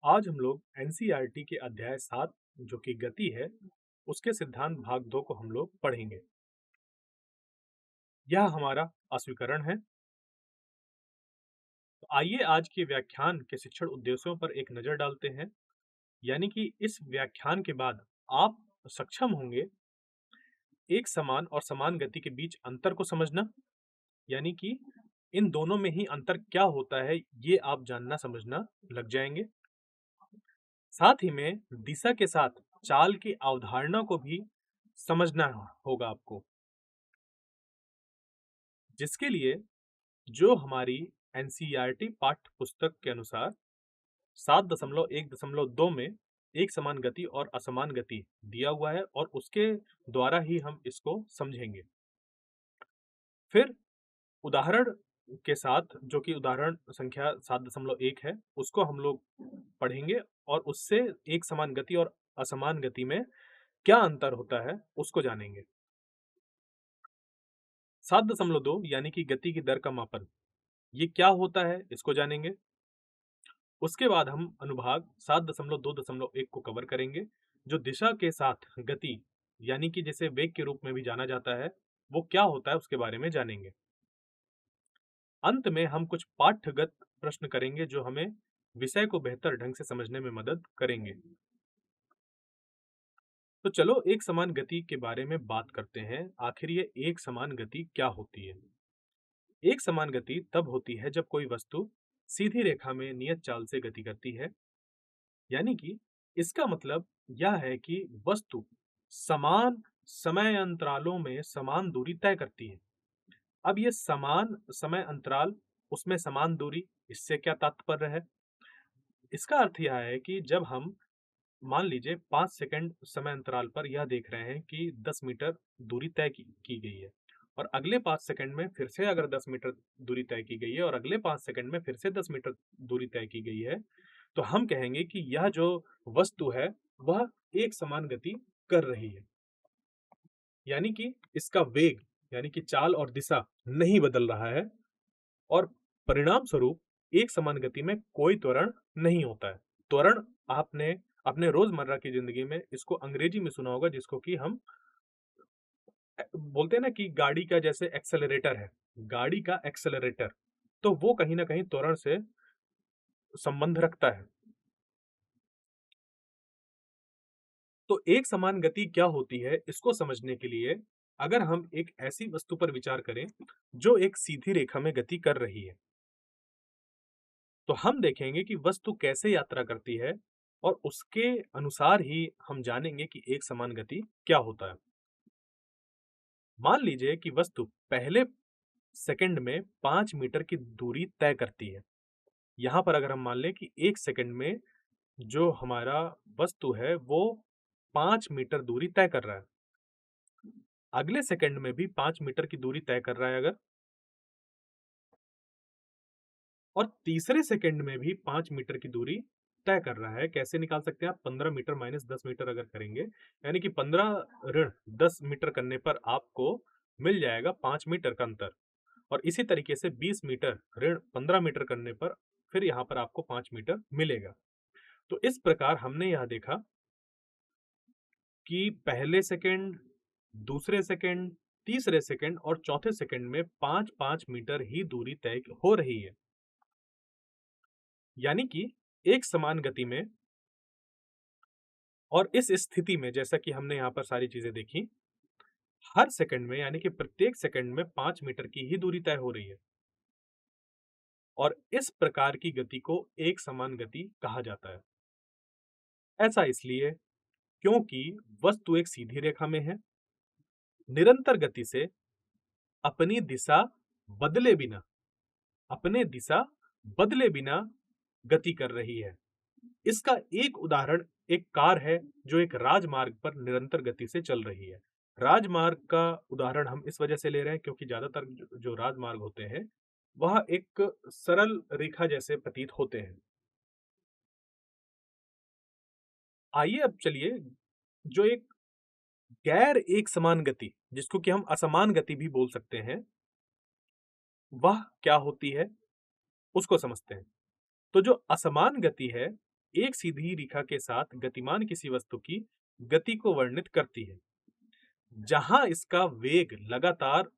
आज हम लोग एनसीईआरटी के अध्याय 7 जो कि गति है, उसके सिद्धांत भाग 2 को हम लोग पढ़ेंगे। यह हमारा अस्वीकरण है। तो आइए आज के व्याख्यान के शिक्षण उद्देश्यों पर एक नजर डालते हैं। यानी कि इस व्याख्यान के बाद आप सक्षम होंगे एक समान और समान गति के बीच अंतर को समझना, यानी कि इन दोनों में ही अंतर क्या होता है ये आप जानना समझना लग जाएंगे। साथ ही में दिशा के साथ चाल की अवधारणा को भी समझना होगा आपको, जिसके लिए जो हमारी एनसीईआरटी पाठ्य पुस्तक के अनुसार 7.1.2 में एक समान गति और असमान गति दिया हुआ है और उसके द्वारा ही हम इसको समझेंगे। फिर उदाहरण के साथ, जो कि उदाहरण संख्या 7.1 है, उसको हम लोग पढ़ेंगे और उससे एक समान गति और असमान गति में क्या अंतर होता है उसको जानेंगे। 7.2 यानी कि गति की दर का मापन, ये क्या होता है इसको जानेंगे। उसके बाद हम अनुभाग 7.2.1 को कवर करेंगे, जो दिशा के साथ गति यानी कि जिसे वेग के रूप में भी जाना जाता है, वो क्या होता है उसके बारे में जानेंगे। अंत में हम कुछ पाठ्यगत प्रश्न करेंगे जो हमें विषय को बेहतर ढंग से समझने में मदद करेंगे। तो चलो एक समान गति के बारे में बात करते हैं। आखिर ये एक समान गति क्या होती है? एक समान गति तब होती है जब कोई वस्तु सीधी रेखा में नियत चाल से गति करती है। यानी कि इसका मतलब यह है कि वस्तु समान समय अंतरालों में समान दूरी तय करती है। अब ये समान समय अंतराल, उसमें समान दूरी, इससे क्या तात्पर्य है? इसका अर्थ यह है कि जब हम मान लीजिए 5 सेकंड समय अंतराल पर यह देख रहे हैं कि 10 मीटर दूरी तय की गई है, और अगले 5 सेकंड में फिर से अगर 10 मीटर दूरी तय की गई है और अगले 5 सेकंड में फिर से 10 मीटर दूरी तय की गई है, तो हम कहेंगे कि यह जो वस्तु है वह एक समान गति कर रही है। यानी कि इसका वेग यानी कि चाल और दिशा नहीं बदल रहा है और परिणाम स्वरूप एक समान गति में कोई त्वरण नहीं होता है। त्वरण आपने अपने रोजमर्रा की जिंदगी में इसको अंग्रेजी में सुना होगा, जिसको कि हम बोलते हैं ना कि गाड़ी का जैसे एक्सेलरेटर है, गाड़ी का एक्सेलरेटर, तो वो कहीं ना कहीं त्वरण से संबंध रखता है। तो एक समान गति क्या होती है इसको समझने के लिए अगर हम एक ऐसी वस्तु पर विचार करें जो एक सीधी रेखा में गति कर रही है, तो हम देखेंगे कि वस्तु कैसे यात्रा करती है और उसके अनुसार ही हम जानेंगे कि एक समान गति क्या होता है। मान लीजिए कि वस्तु पहले सेकंड में 5 मीटर की दूरी तय करती है। यहां पर अगर हम मान लें कि एक सेकंड में जो हमारा वस्तु है वो 5 मीटर दूरी तय कर रहा है, अगले सेकंड में भी 5 मीटर की दूरी तय कर रहा है अगर, और तीसरे सेकंड में भी 5 मीटर की दूरी तय कर रहा है। कैसे निकाल सकते हैं आप? 15 मीटर माइनस 10 मीटर अगर करेंगे, यानी कि 15 ऋण 10 मीटर करने पर आपको मिल जाएगा 5 मीटर का अंतर, और इसी तरीके से 20 मीटर ऋण 15 मीटर करने पर फिर यहाँ पर आपको 5 मीटर मिलेगा। तो इस प्रकार हमने यह देखा कि पहले सेकंड, दूसरे सेकंड, तीसरे सेकंड और चौथे सेकंड में 5-5 मीटर ही दूरी तय हो रही है। यानी कि एक समान गति में और इस स्थिति में, जैसा कि हमने यहाँ पर सारी चीजें देखी, हर सेकंड में यानी कि प्रत्येक सेकंड में 5 मीटर की ही दूरी तय हो रही है, और इस प्रकार की गति को एक समान गति कहा जाता है। ऐसा इसलिए क्योंकि वस्तु एक सीधी रेखा में है, निरंतर गति से अपनी दिशा बदले बिना अपने दिशा बदले बिना गति कर रही है। इसका एक उदाहरण एक कार है जो एक राजमार्ग पर निरंतर गति से चल रही है। राजमार्ग का उदाहरण हम इस वजह से ले रहे हैं क्योंकि ज्यादातर जो राजमार्ग होते हैं वह एक सरल रेखा जैसे प्रतीत होते हैं। आइए अब चलिए, जो एक गैर एक समान गति, जिसको कि हम असमान गति भी बोल सकते हैं, वह क्या होती है उसको समझते हैं। तो जो असमान गति है एक सीधी रेखा के साथ गतिमान किसी वस्तु की गति को वर्णित करती है, जहां इसका वेग लगातार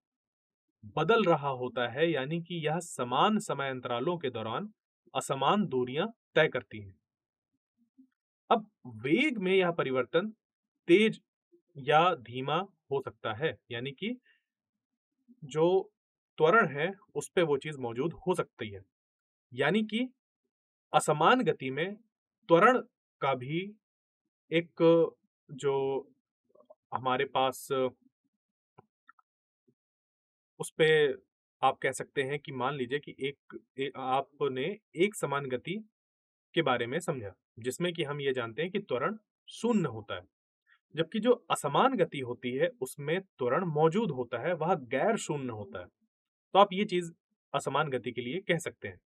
बदल रहा होता है, यानी कि यह समान समय अंतरालों के दौरान असमान दूरियां तय करती हैं। अब वेग में यह परिवर्तन तेज या धीमा हो सकता है, यानी कि जो त्वरण है उस पे वो चीज मौजूद हो सकती है। यानी कि असमान गति में त्वरण का भी एक जो हमारे पास उस पे आप कह सकते हैं कि मान लीजिए कि आपने एक समान गति के बारे में समझा, जिसमें कि हम ये जानते हैं कि त्वरण शून्य होता है, जबकि जो असमान गति होती है उसमें त्वरण मौजूद होता है, वह गैर शून्य होता है। तो आप ये चीज असमान गति के लिए कह सकते हैं।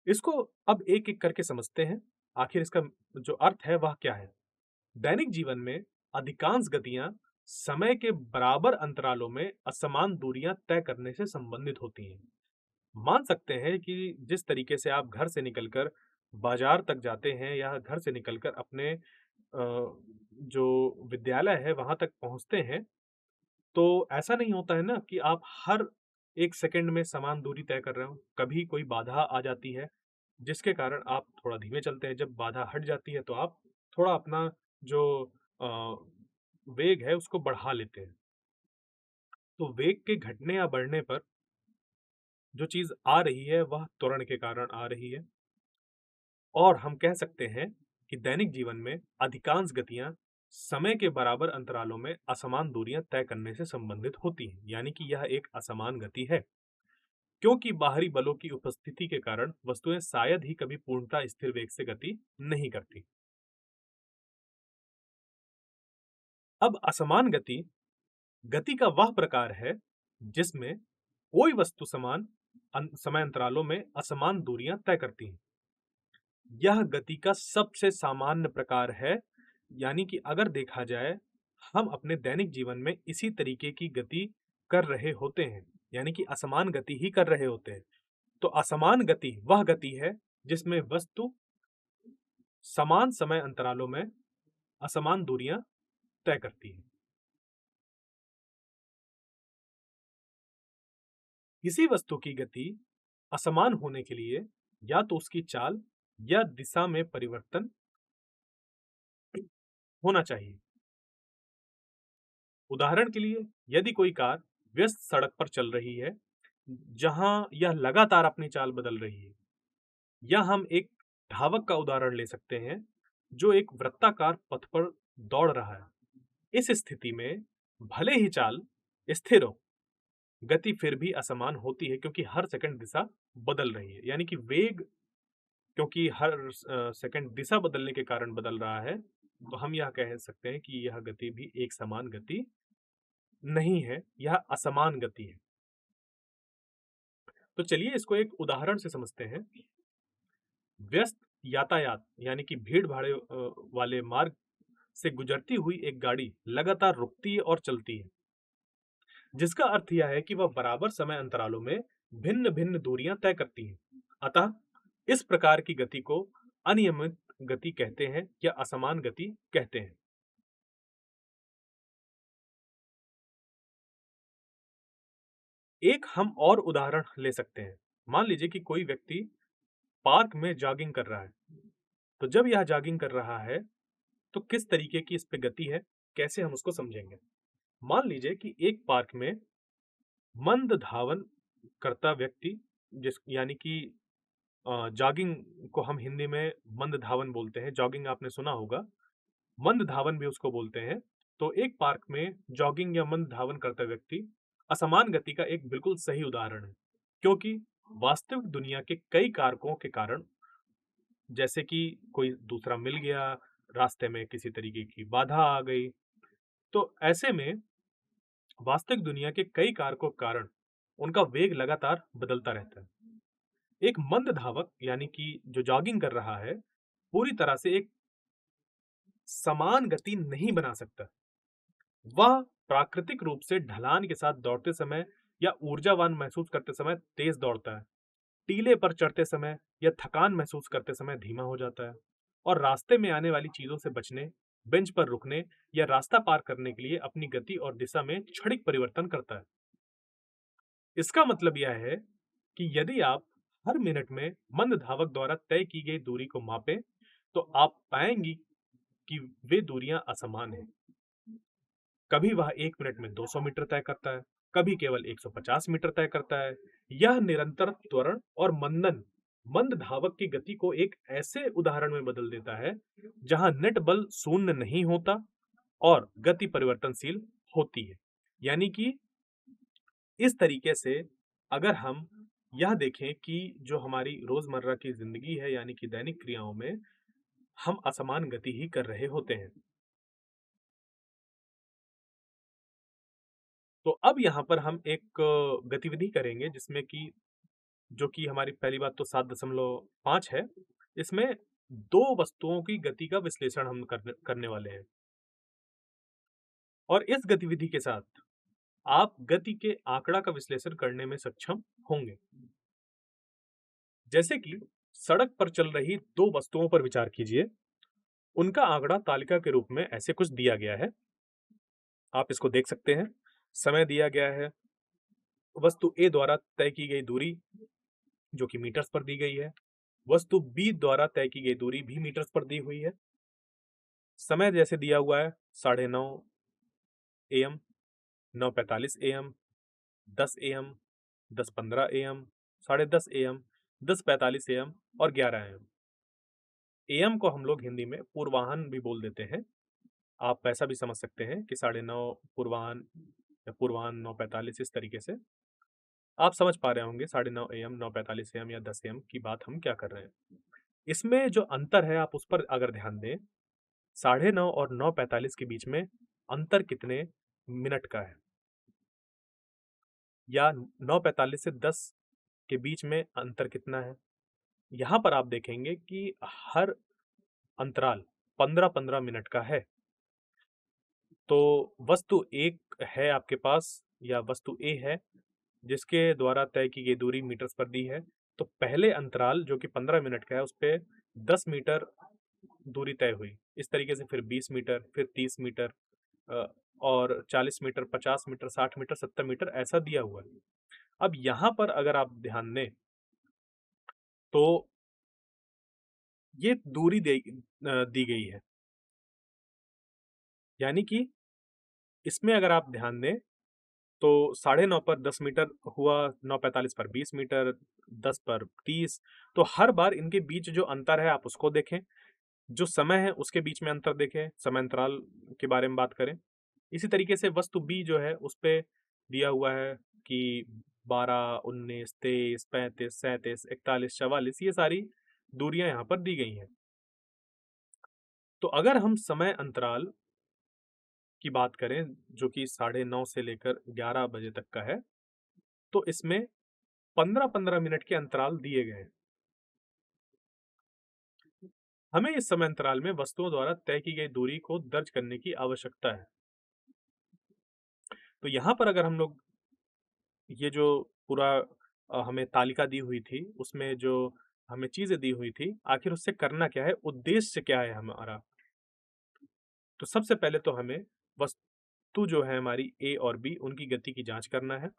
इसको अब एक एक करके समझते हैं, आखिर इसका जो अर्थ है वह क्या है। दैनिक जीवन में अधिकांश गतियां समय के बराबर अंतरालों में असमान दूरियां तय करने से संबंधित होती हैं। मान सकते हैं कि जिस तरीके से आप घर से निकलकर बाजार तक जाते हैं या घर से निकलकर अपने जो विद्यालय है वहां तक पहुंचते हैं, तो ऐसा नहीं होता है ना कि आप हर एक सेकंड में समान दूरी तय कर रहे हो। कभी कोई बाधा आ जाती है जिसके कारण आप थोड़ा धीमे चलते हैं। जब बाधा हट जाती है तो आप थोड़ा अपना जो अ, वेग है उसको बढ़ा लेते हैं। तो वेग के घटने या बढ़ने पर जो चीज आ रही है वह त्वरण के कारण आ रही है। और हम कह सकते हैं कि दैनिक जीवन में अधिकांश गतियां समय के बराबर अंतरालों में असमान दूरियां तय करने से संबंधित होती हैं, यानी कि यह एक असमान गति है, क्योंकि बाहरी बलों की उपस्थिति के कारण वस्तुएं शायद ही कभी पूर्णतः स्थिर वेग से गति नहीं करती। अब असमान गति गति का वह प्रकार है जिसमें कोई वस्तु समान समय अंतरालों में असमान दूरियां तय करती है। यह गति का सबसे सामान्य प्रकार है, यानी कि अगर देखा जाए हम अपने दैनिक जीवन में इसी तरीके की गति कर रहे होते हैं, यानी कि असमान गति ही कर रहे होते हैं। तो असमान गति वह गति है जिसमें वस्तु समान समय अंतरालों में असमान दूरियां तय करती है। किसी वस्तु की गति असमान होने के लिए या तो उसकी चाल या दिशा में परिवर्तन होना चाहिए। उदाहरण के लिए, यदि कोई कार व्यस्त सड़क पर चल रही है जहां यह लगातार अपनी चाल बदल रही है, या हम एक धावक का उदाहरण ले सकते हैं जो एक वृत्ताकार पथ पर दौड़ रहा है। इस स्थिति में भले ही चाल स्थिर हो, गति फिर भी असमान होती है, क्योंकि हर सेकंड दिशा बदल रही है। यानी कि वेग क्योंकि हर सेकंड दिशा बदलने के कारण बदल रहा है, तो हम यह कह सकते हैं कि यह गति भी एक समान गति नहीं है, यह असमान गति है। तो चलिए इसको एक उदाहरण से समझते हैं। व्यस्त यातायात यानी कि भीड़ भाड़ वाले मार्ग से गुजरती हुई एक गाड़ी लगातार रुकती है और चलती है, जिसका अर्थ यह है कि वह बराबर समय अंतरालों में भिन्न भिन्न दूरियां तय करती है। अतः इस प्रकार की गति को अनियमित गति कहते हैं या असमान गति कहते हैं। एक हम और उदाहरण ले सकते हैं। मान लीजिए कि कोई व्यक्ति पार्क में जॉगिंग कर रहा है। तो जब यह जॉगिंग कर रहा है तो किस तरीके की इस पे गति है, कैसे हम उसको समझेंगे। मान लीजिए कि एक पार्क में मंद धावन करता व्यक्ति, जिस यानी कि जॉगिंग को हम हिंदी में मंद धावन बोलते हैं, जॉगिंग आपने सुना होगा, मंद धावन भी उसको बोलते हैं। तो एक पार्क में जॉगिंग या मंद धावन करता व्यक्ति असमान गति का एक बिल्कुल सही उदाहरण है, क्योंकि वास्तविक दुनिया के कई कारकों के कारण, जैसे कि कोई दूसरा मिल गया, रास्ते में किसी तरीके की बाधा आ गई, तो ऐसे में वास्तविक दुनिया के कई कारकों के कारण उनका वेग लगातार बदलता रहता है। एक मंद धावक यानी कि जो जॉगिंग कर रहा है, पूरी तरह से एक समान गति नहीं बना सकता। वह प्राकृतिक रूप से ढलान के साथ दौड़ते समय या ऊर्जावान महसूस करते समय तेज दौड़ता है। टीले पर चढ़ते समय या थकान महसूस करते समय धीमा हो जाता है और रास्ते में आने वाली चीजों से बचने, बेंच पर रुकने या रास्ता पार करने के लिए अपनी गति और दिशा में क्षणिक परिवर्तन करता है। इसका मतलब यह है कि यदि आप हर मिनट में मंद धावक द्वारा तय की गई दूरी को मापें, तो आप पाएंगी कि वे दूरियां असमान हैं। कभी वह 1 मिनट में 200 मीटर तय करता है, कभी केवल 150 मीटर तय करता है। यह निरंतर त्वरण और मंदन मंद धावक की गति को एक ऐसे उदाहरण में बदल देता है जहां नेट बल शून्य नहीं होता और गति परिवर्तनशील होती है। यानी कि इस तरीके से अगर हम यह देखें कि जो हमारी रोजमर्रा की जिंदगी है यानी कि दैनिक क्रियाओं में हम असमान गति ही कर रहे होते हैं। तो अब यहाँ पर हम एक गतिविधि करेंगे जिसमें कि जो कि हमारी पहली बात तो 7.5 है। इसमें 2 वस्तुओं की गति का विश्लेषण हम करने वाले हैं। और इस गतिविधि के साथ आप गति के आंकड़ा का विश्लेषण करने में सक्षम होंगे। जैसे कि सड़क पर चल रही 2 वस्तुओं पर विचार कीजिए। उनका आंकड़ा तालिका के रूप में ऐसे कुछ दिया गया है। आप इसको देख सकते हैं। समय दिया गया है। वस्तु ए द्वारा तय की गई दूरी जो कि मीटर्स पर दी गई है। वस्तु बी द्वारा तय की गई दूरी भी मीटर्स पर दी हुई है। समय जैसे दिया हुआ है 9:30 AM, 9:45 AM, 10 AM, 10:15 AM, 10:30 AM, 10:45 AM और 11 AM। AM को हम लोग हिंदी में पूर्वाह्न भी बोल देते हैं। आप ऐसा भी समझ सकते हैं कि 9:30 पूर्वाह्न या पूर्वाह्न 9:45 इस तरीके से। आप समझ पा रहे होंगे 9:30 AM, 9:45 AM या 10 AM की बात हम क्या कर रहे हैं। इसमें जो अंतर है आप उस पर अगर ध्यान दें, 9:30 और 9:45 के बीच में अंतर कितने मिनट का है, या 9:45 से 10 के बीच में अंतर कितना है। यहाँ पर आप देखेंगे कि हर अंतराल 15-15 मिनट का है। तो वस्तु एक है आपके पास या वस्तु ए है जिसके द्वारा तय की गई दूरी मीटर्स पर दी है। तो पहले अंतराल जो कि 15 मिनट का है उस पे 10 मीटर दूरी तय हुई। इस तरीके से फिर 20 मीटर, फिर 30 मीटर और 40 मीटर, 50 मीटर, 60 मीटर, 70 मीटर ऐसा दिया हुआ है। अब यहाँ पर अगर आप ध्यान दें तो ये दूरी दी गई है। यानी कि इसमें अगर आप ध्यान दें तो 9:30 पर 10 मीटर हुआ, 9:45 पर 20 मीटर, 10 पर 30। तो हर बार इनके बीच जो अंतर है आप उसको देखें। जो समय है उसके बीच में अंतर देखें, समय अंतराल के बारे में बात करें। इसी तरीके से वस्तु बी जो है उस पे दिया हुआ है कि 12, 19, 23, 35, 37, 41, 44 ये सारी दूरियां यहाँ पर दी गई हैं। तो अगर हम समय अंतराल की बात करें जो कि 9:30 से लेकर 11 बजे तक का है, तो इसमें 15-15 मिनट के अंतराल दिए गए हैं। हमें इस समय अंतराल में वस्तुओं द्वारा तय की गई दूरी को दर्ज करने की आवश्यकता है। तो यहाँ पर अगर हम लोग ये जो पूरा हमें तालिका दी हुई थी, उसमें जो हमें चीजें दी हुई थी, आखिर उससे करना क्या है, उद्देश्य क्या है हमारा। तो सबसे पहले तो हमें वस्तु जो है हमारी ए और बी उनकी गति की जांच करना है।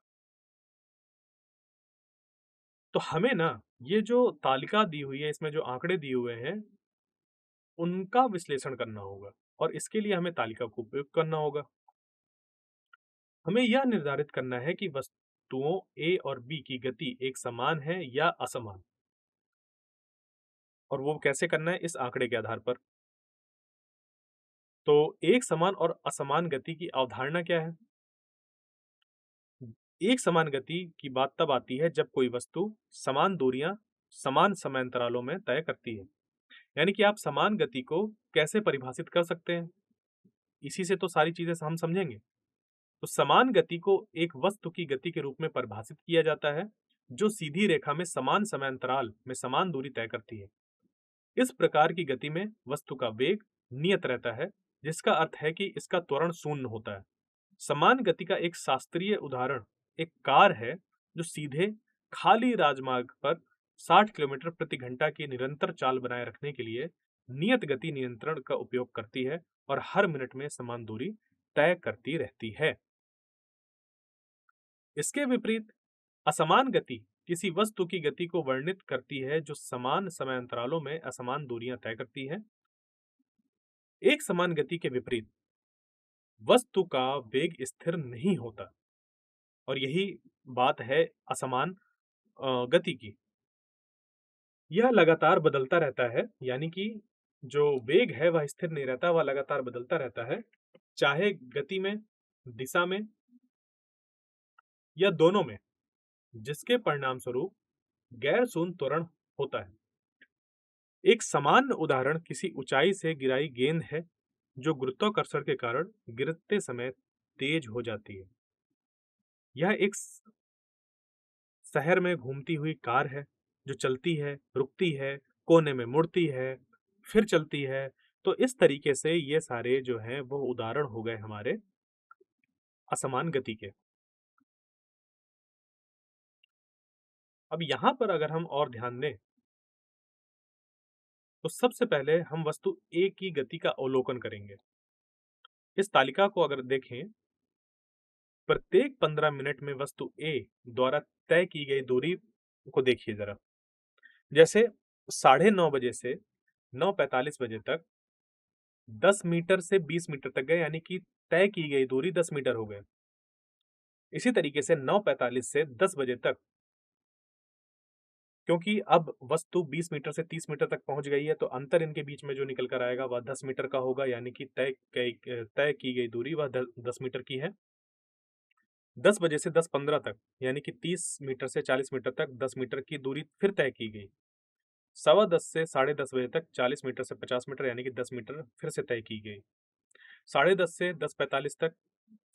तो हमें ना ये जो तालिका दी हुई है इसमें जो आंकड़े दिए हुए हैं उनका विश्लेषण करना होगा और इसके लिए हमें तालिका का उपयोग करना होगा। हमें यह निर्धारित करना है कि वस्तुओं ए और बी की गति एक समान है या असमान, और वो कैसे करना है इस आंकड़े के आधार पर। तो एक समान और असमान गति की अवधारणा क्या है? एक समान गति की बात तब आती है जब कोई वस्तु समान दूरियां समान समय अंतरालों में तय करती है। यानी कि आप समान गति को कैसे परिभाषित कर सकते हैं, इसी से तो सारी चीजें हम समझेंगे। तो समान गति को एक वस्तु की गति के रूप में परिभाषित किया जाता है जो सीधी रेखा में समान समय अंतराल में समान दूरी तय करती है। इस प्रकार की गति में वस्तु का वेग नियत रहता है, जिसका अर्थ है कि इसका त्वरण शून्य होता है। समान गति का एक शास्त्रीय उदाहरण एक कार है जो सीधे खाली राजमार्ग पर 60 किलोमीटर प्रति घंटा की निरंतर चाल बनाए रखने के लिए नियत गति नियंत्रण का उपयोग करती है और हर मिनट में समान दूरी तय करती रहती है। इसके विपरीत असमान गति किसी वस्तु की गति को वर्णित करती है जो समान समय अंतरालों में असमान दूरियां तय करती है। एक समान गति के विपरीत वस्तु का वेग स्थिर नहीं होता और यही बात है असमान गति की। यह लगातार बदलता रहता है, यानी कि जो वेग है वह स्थिर नहीं रहता, वह लगातार बदलता रहता है, चाहे गति में, दिशा में या दोनों में, जिसके परिणाम स्वरूप गैर शून्य त्वरण होता है। एक सामान्य उदाहरण किसी ऊंचाई से गिराई गेंद है जो गुरुत्वाकर्षण के कारण गिरते समय तेज हो जाती है। यह एक शहर में घूमती हुई कार है जो चलती है, रुकती है, कोने में मुड़ती है, फिर चलती है। तो इस तरीके से ये सारे जो हैं वो उदाहरण हो गए हमारे असमान गति के। अब यहां पर अगर हम और ध्यान दें तो सबसे पहले हम वस्तु ए की गति का अवलोकन करेंगे। इस तालिका को अगर देखें, प्रत्येक 15 मिनट में वस्तु ए द्वारा तय की गई दूरी को देखिए जरा। जैसे 9:30 बजे से 9:45 बजे तक 10 मीटर से 20 मीटर तक गए, यानी कि तय की गई दूरी 10 मीटर हो गए। इसी तरीके से 9:45 से 10 बजे तक, क्योंकि अब वस्तु 20 मीटर से 30 मीटर तक पहुंच गई है तो अंतर इनके बीच में जो निकल कर आएगा वह 10 मीटर का होगा, यानी कि तय की गई दूरी वह 10 मीटर की है। 10 बजे से 10:15 तक, यानी कि 30 मीटर से 40 मीटर तक 10 मीटर की दूरी फिर तय की गई। 10:15 से 10:30 बजे तक 40 मीटर से 50 मीटर, यानी कि 10 मीटर फिर से तय की गई। 10:30 से 10:45 तक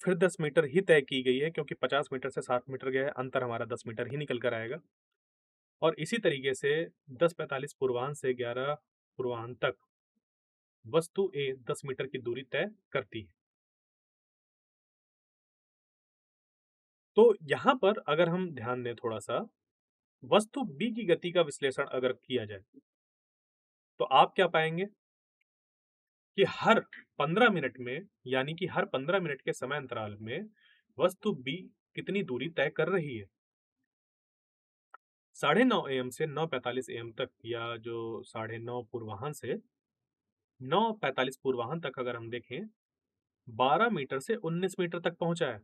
फिर 10 मीटर ही तय की गई है, क्योंकि 50 मीटर से 60 मीटर गया है, अंतर हमारा 10 मीटर ही निकल कर आएगा। और इसी तरीके से 10:45 पूर्वाह्न से 11 पूर्वाह्न तक वस्तु ए 10 मीटर की दूरी तय करती है। तो यहां पर अगर हम ध्यान दें थोड़ा सा, वस्तु बी की गति का विश्लेषण अगर किया जाए तो आप क्या पाएंगे कि हर 15 मिनट में, यानी कि हर 15 मिनट के समय अंतराल में वस्तु बी कितनी दूरी तय कर रही है। 9:30 AM से 9:45 AM तक, या जो 9:30 पूर्वाह्न से 9:45 पूर्वाह्न तक अगर हम देखें, 12 मीटर से 19 मीटर तक पहुंचा है,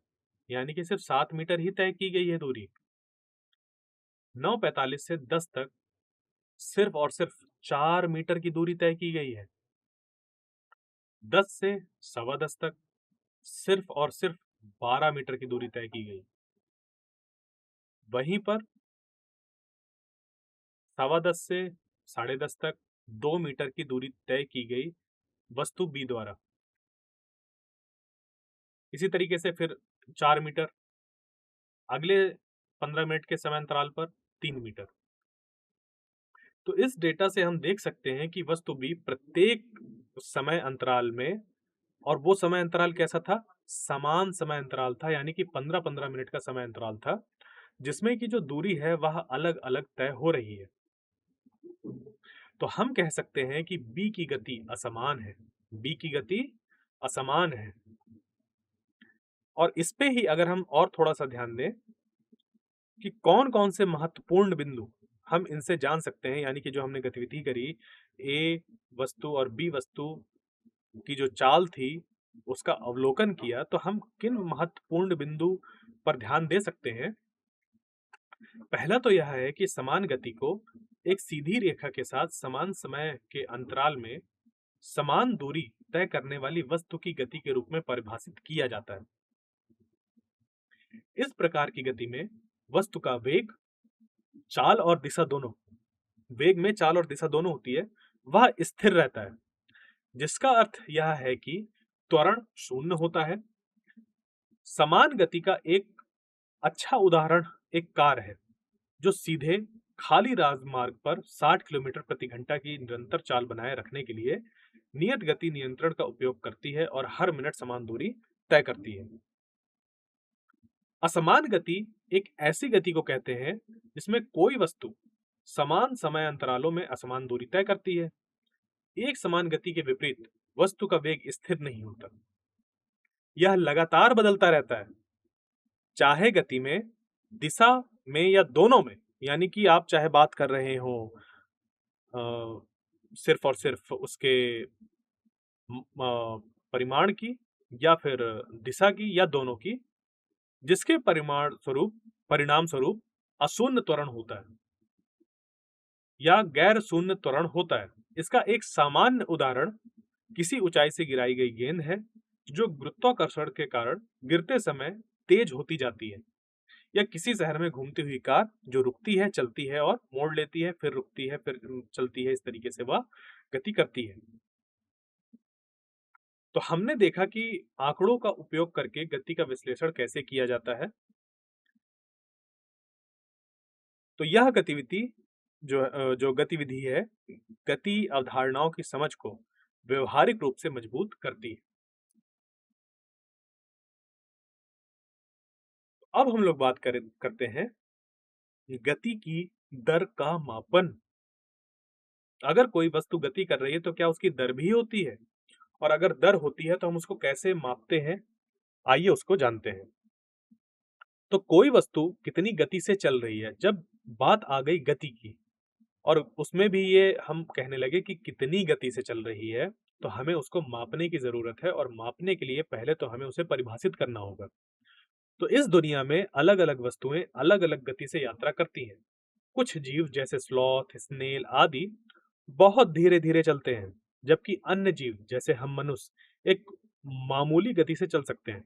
यानी कि सिर्फ 7 मीटर ही तय की गई है दूरी। 9:45 से 10 तक सिर्फ और सिर्फ 4 मीटर की दूरी तय की गई है। 10 से 10:15 तक सिर्फ और सिर्फ 12 मीटर की दूरी तय की गई। वहीं पर 10:15 से 10:30 तक 2 मीटर की दूरी तय की गई वस्तु बी द्वारा। इसी तरीके से फिर 4 मीटर, अगले 15 मिनट के समय अंतराल पर 3 मीटर। तो इस डेटा से हम देख सकते हैं कि वस्तु बी प्रत्येक समय अंतराल में, और वो समय अंतराल कैसा था, समान समय अंतराल था, यानी कि 15-15 मिनट का समय अंतराल था, जिसमें की जो दूरी है वह अलग अलग तय हो रही है। तो हम कह सकते हैं कि बी की गति असमान है, बी की गति असमान है। और इस पे ही अगर हम और थोड़ा सा ध्यान दें कि कौन कौन से महत्वपूर्ण बिंदु हम इनसे जान सकते हैं, यानी कि जो हमने गतिविधि करी, ए वस्तु और बी वस्तु की जो चाल थी उसका अवलोकन किया, तो हम किन महत्वपूर्ण बिंदु पर ध्यान दे सकते हैं। पहला तो यह है कि समान गति को एक सीधी रेखा के साथ समान समय के अंतराल में समान दूरी तय करने वाली वस्तु की गति के रूप में परिभाषित किया जाता है। इस प्रकार की गति में वस्तु का वेग, चाल और दिशा दोनों, वेग में चाल और दिशा दोनों होती है, वह स्थिर रहता है, जिसका अर्थ यह है कि त्वरण शून्य होता है। समान गति का एक अच्छा उदाहरण एक कार है जो सीधे खाली राजमार्ग पर 60 किलोमीटर प्रति घंटा की निरंतर चाल बनाए रखने के लिए नियत गति नियंत्रण का उपयोग करती है और हर मिनट समान दूरी तय करती है। असमान गति एक ऐसी गति को कहते हैं जिसमें कोई वस्तु समान समय अंतरालों में असमान दूरी तय करती है। एक समान गति के विपरीत वस्तु का वेग स्थिर नहीं होता, यह लगातार बदलता रहता है, चाहे गति में, दिशा में या दोनों में। यानी कि आप चाहे बात कर रहे हो सिर्फ और सिर्फ उसके परिमाण की, या फिर दिशा की, या दोनों की, जिसके परिणाम स्वरूप अशून्य त्वरण होता है या गैर शून्य त्वरण होता है। इसका एक सामान्य उदाहरण किसी ऊंचाई से गिराई गई गेंद है, जो गुरुत्वाकर्षण के कारण गिरते समय तेज होती जाती है, या किसी शहर में घूमती हुई कार जो रुकती है, चलती है और मोड़ लेती है, फिर रुकती है, फिर चलती है। इस तरीके से वह गति करती है। तो हमने देखा कि आंकड़ों का उपयोग करके गति का विश्लेषण कैसे किया जाता है। तो यह गतिविधि जो गतिविधि है, गति अवधारणाओं की समझ को व्यवहारिक रूप से मजबूत करती है। अब हम लोग बात करते हैं गति की दर का मापन। अगर कोई वस्तु गति कर रही है तो क्या उसकी दर भी होती है, और अगर दर होती है तो हम उसको कैसे मापते हैं, आइए उसको जानते हैं। तो कोई वस्तु कितनी गति से चल रही है, जब बात आ गई गति की और उसमें भी ये हम कहने लगे कि कितनी गति से चल रही है, तो हमें उसको मापने की जरूरत है, और मापने के लिए पहले तो हमें उसे परिभाषित करना होगा। तो इस दुनिया में अलग अलग वस्तुएं अलग अलग गति से यात्रा करती हैं। कुछ जीव जैसे स्लॉथ, स्नेल आदि बहुत धीरे धीरे चलते हैं, जबकि अन्य जीव जैसे हम मनुष्य एक मामूली गति से चल सकते हैं।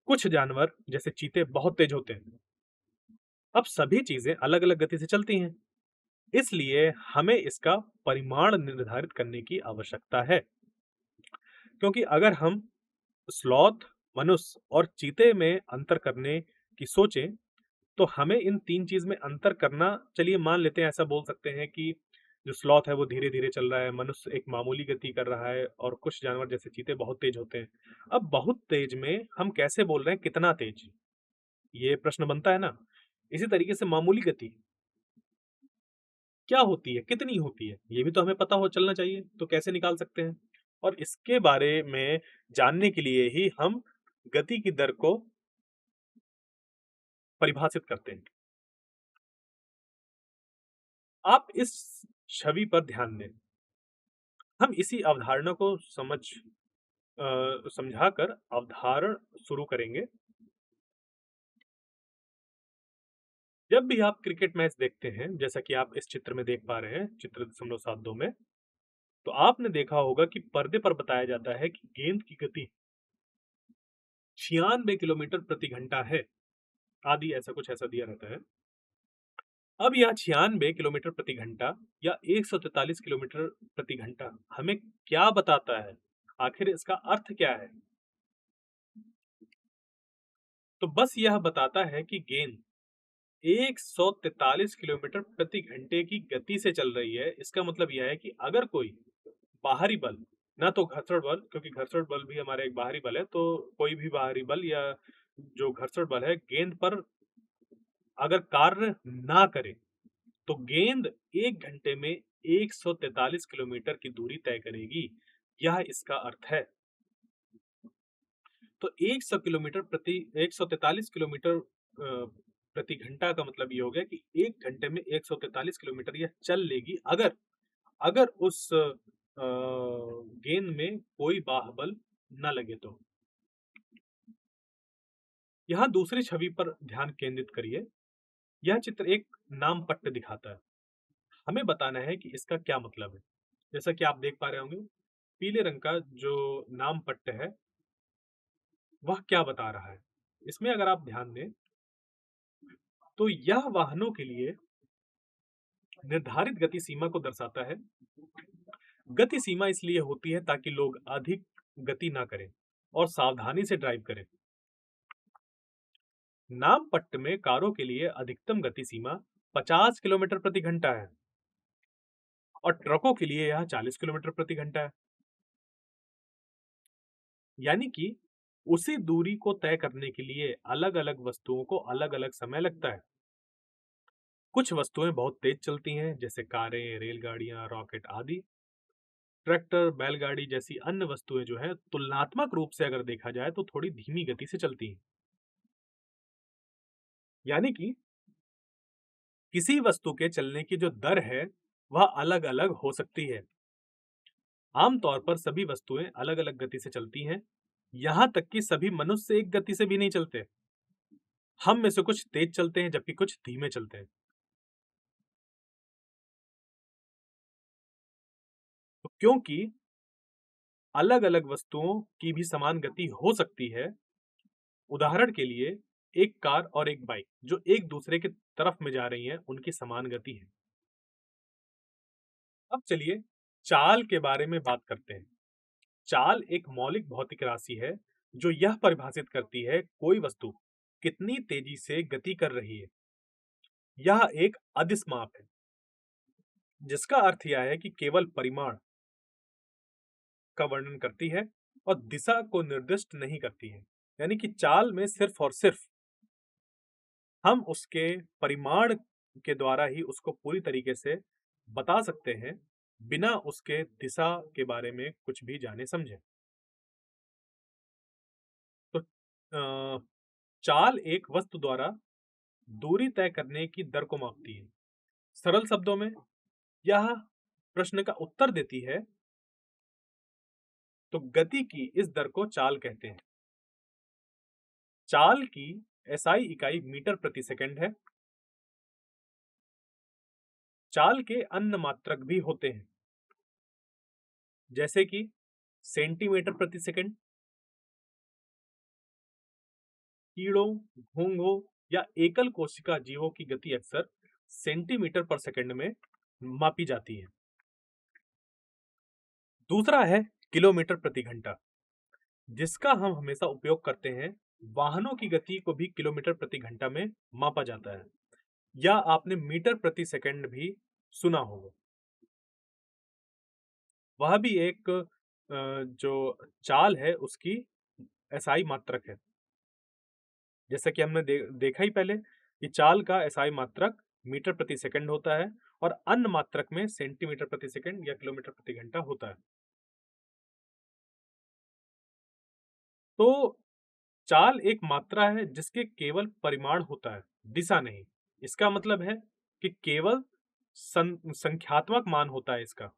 कुछ जानवर जैसे चीते बहुत तेज होते हैं। अब सभी चीजें अलग अलग गति से चलती हैं, इसलिए हमें इसका परिमाण निर्धारित करने की आवश्यकता है। क्योंकि अगर हम स्लॉथ, मनुष्य और चीते में अंतर करने की सोचें, तो हमें इन तीन चीज में अंतर करना, चलिए मान लेते हैं, ऐसा बोल सकते हैं कि जो स्लॉथ है वो धीरे धीरे चल रहा है, मनुष्य एक मामूली गति कर रहा है, और कुछ जानवर जैसे चीते बहुत तेज होते हैं। अब बहुत तेज में हम कैसे बोल रहे हैं, कितना तेज, ये प्रश्न बनता है ना। इसी तरीके से मामूली गति क्या होती है, कितनी होती है, ये भी तो हमें पता हो चलना चाहिए। तो कैसे निकाल सकते हैं, और इसके बारे में जानने के लिए ही हम गति की दर को परिभाषित करते हैं। आप इस छवि पर ध्यान दें। हम इसी अवधारणा को समझाकर अवधारण शुरू करेंगे। जब भी आप क्रिकेट मैच देखते हैं, जैसा कि आप इस चित्र में देख पा रहे हैं, चित्र 0.72 में, तो आपने देखा होगा कि पर्दे पर बताया जाता है कि गेंद की गति 96 किलोमीटर प्रति घंटा है, आदि ऐसा कुछ ऐसा दिया रहता है। अब यह 96 किलोमीटर प्रति घंटा या 143 किलोमीटर प्रति घंटा हमें क्या बताता है, आखिर इसका अर्थ क्या है? तो बस यह बताता है कि गेंद 143 किलोमीटर प्रति घंटे की गति से चल रही है। इसका मतलब यह है कि अगर कोई बाहरी बल, ना तो घर्षण बल, क्योंकि घर्षण बल भी हमारा एक बाहरी बल है, तो कोई भी बाहरी बल या जो घर्षण बल है गेंद पर अगर कार्य ना करे, तो गेंद 1 घंटे में 143 किलोमीटर की दूरी तय करेगी। यह इसका अर्थ है। तो 143 किलोमीटर प्रति घंटा का मतलब ये हो गया कि 1 घंटे में 143 किलोमीटर यह चल लेगी, अगर अगर उस गेंद में कोई बाह्य न लगे तो। यहाँ दूसरी छवि पर ध्यान केंद्रित करिए। यह चित्र एक नाम पट्ट दिखाता है। हमें बताना है कि इसका क्या मतलब है। जैसा कि आप देख पा रहे होंगे, पीले रंग का जो नाम पट्ट है वह क्या बता रहा है। इसमें अगर आप ध्यान दें तो यह वाहनों के लिए निर्धारित गति सीमा को दर्शाता है। गति सीमा इसलिए होती है ताकि लोग अधिक गति ना करें और सावधानी से ड्राइव करें। नाम पट्ट में कारों के लिए अधिकतम गति सीमा 50 किलोमीटर प्रति घंटा है, और ट्रकों के लिए यह 40 किलोमीटर प्रति घंटा है। यानी कि उसी दूरी को तय करने के लिए अलग अलग वस्तुओं को अलग अलग समय लगता है। कुछ वस्तुएं बहुत तेज चलती हैं, जैसे कारें, रेलगाड़ियां, रॉकेट आदि। ट्रैक्टर, बैलगाड़ी जैसी अन्य वस्तुएं जो है तुलनात्मक रूप से अगर देखा जाए तो थोड़ी धीमी गति से चलती हैं। यानी कि किसी वस्तु के चलने की जो दर है वह अलग-अलग हो सकती है। आमतौर पर सभी वस्तुएं अलग-अलग गति से चलती हैं, यहाँ तक कि सभी मनुष्य एक गति से भी नहीं चलते। हम में से कुछ तेज चलते हैं जबकि कुछ धीमे चलते हैं। तो क्योंकि अलग-अलग वस्तुओं की भी समान गति हो सकती है, उदाहरण के लिए एक कार और एक बाइक जो एक दूसरे की तरफ में जा रही हैं, उनकी समान गति है। अब चलिए चाल के बारे में बात करते हैं। चाल एक मौलिक भौतिक राशि है जो यह परिभाषित करती है कोई वस्तु कितनी तेजी से गति कर रही है। यह एक अदिश माप है जिसका अर्थ यह है कि केवल परिमाण का वर्णन करती है और दिशा को निर्दिष्ट नहीं करती है। यानी कि चाल में सिर्फ और सिर्फ हम उसके परिमाण के द्वारा ही उसको पूरी तरीके से बता सकते हैं, बिना उसके दिशा के बारे में कुछ भी जाने समझे। तो चाल एक वस्तु द्वारा दूरी तय करने की दर को मापती है। सरल शब्दों में यह प्रश्न का उत्तर देती है, तो गति की इस दर को चाल कहते हैं। चाल की एसआई इकाई मीटर प्रति सेकंड है। चाल के अन्य मात्रक भी होते हैं, जैसे कि सेंटीमीटर प्रति सेकंड। कीड़ों, घोंघों या एकल कोशिका जीवों की गति अक्सर सेंटीमीटर पर सेकंड में मापी जाती है। दूसरा है किलोमीटर प्रति घंटा, जिसका हम हमेशा उपयोग करते हैं। वाहनों की गति को भी किलोमीटर प्रति घंटा में मापा जाता है, या आपने मीटर प्रति सेकंड भी सुना होगा। वह भी एक जो चाल है उसकी एसआई मात्रक है। जैसा कि हमने देखा ही पहले कि चाल का एसआई मात्रक मीटर प्रति सेकंड होता है और अन्य मात्रक में सेंटीमीटर प्रति सेकंड या किलोमीटर प्रति घंटा होता है। तो चाल एक मात्रा है जिसके केवल परिमाण होता है, दिशा नहीं। इसका मतलब है कि केवल संख्यात्मक मान होता है इसका।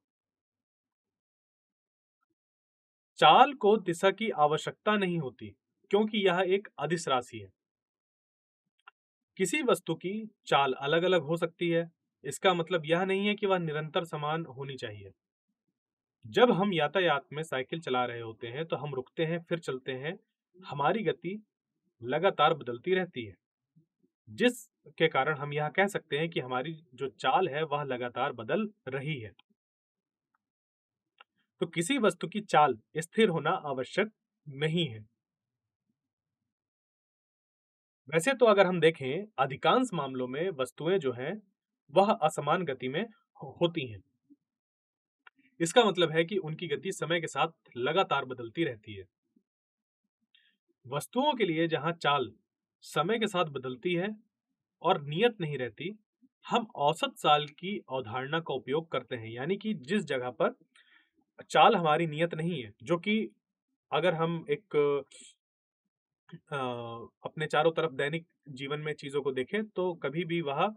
चाल को दिशा की आवश्यकता नहीं होती क्योंकि यह एक अदिश राशि है। किसी वस्तु की चाल अलग-अलग हो सकती है, इसका मतलब यह नहीं है कि वह निरंतर समान होनी चाहिए। जब हम यातायात में साइकिल चला रहे होते हैं तो हम रुकते हैं फिर चलते हैं, हमारी गति लगातार बदलती रहती है, जिसके कारण हम यह कह सकते हैं कि हमारी जो चाल है वह लगातार बदल रही है। तो किसी वस्तु की चाल स्थिर होना आवश्यक नहीं है। वैसे तो अगर हम देखें, अधिकांश मामलों में वस्तुएं जो हैं वह असमान गति में होती हैं। इसका मतलब है कि उनकी गति समय के साथ लगातार बदलती रहती है। वस्तुओं के लिए जहां चाल समय के साथ बदलती है और नियत नहीं रहती, हम औसत चाल की अवधारणा का उपयोग करते हैं। यानी कि जिस जगह पर चाल हमारी नियत नहीं है, जो कि अगर हम एक अपने चारों तरफ दैनिक जीवन में चीजों को देखें तो कभी भी वह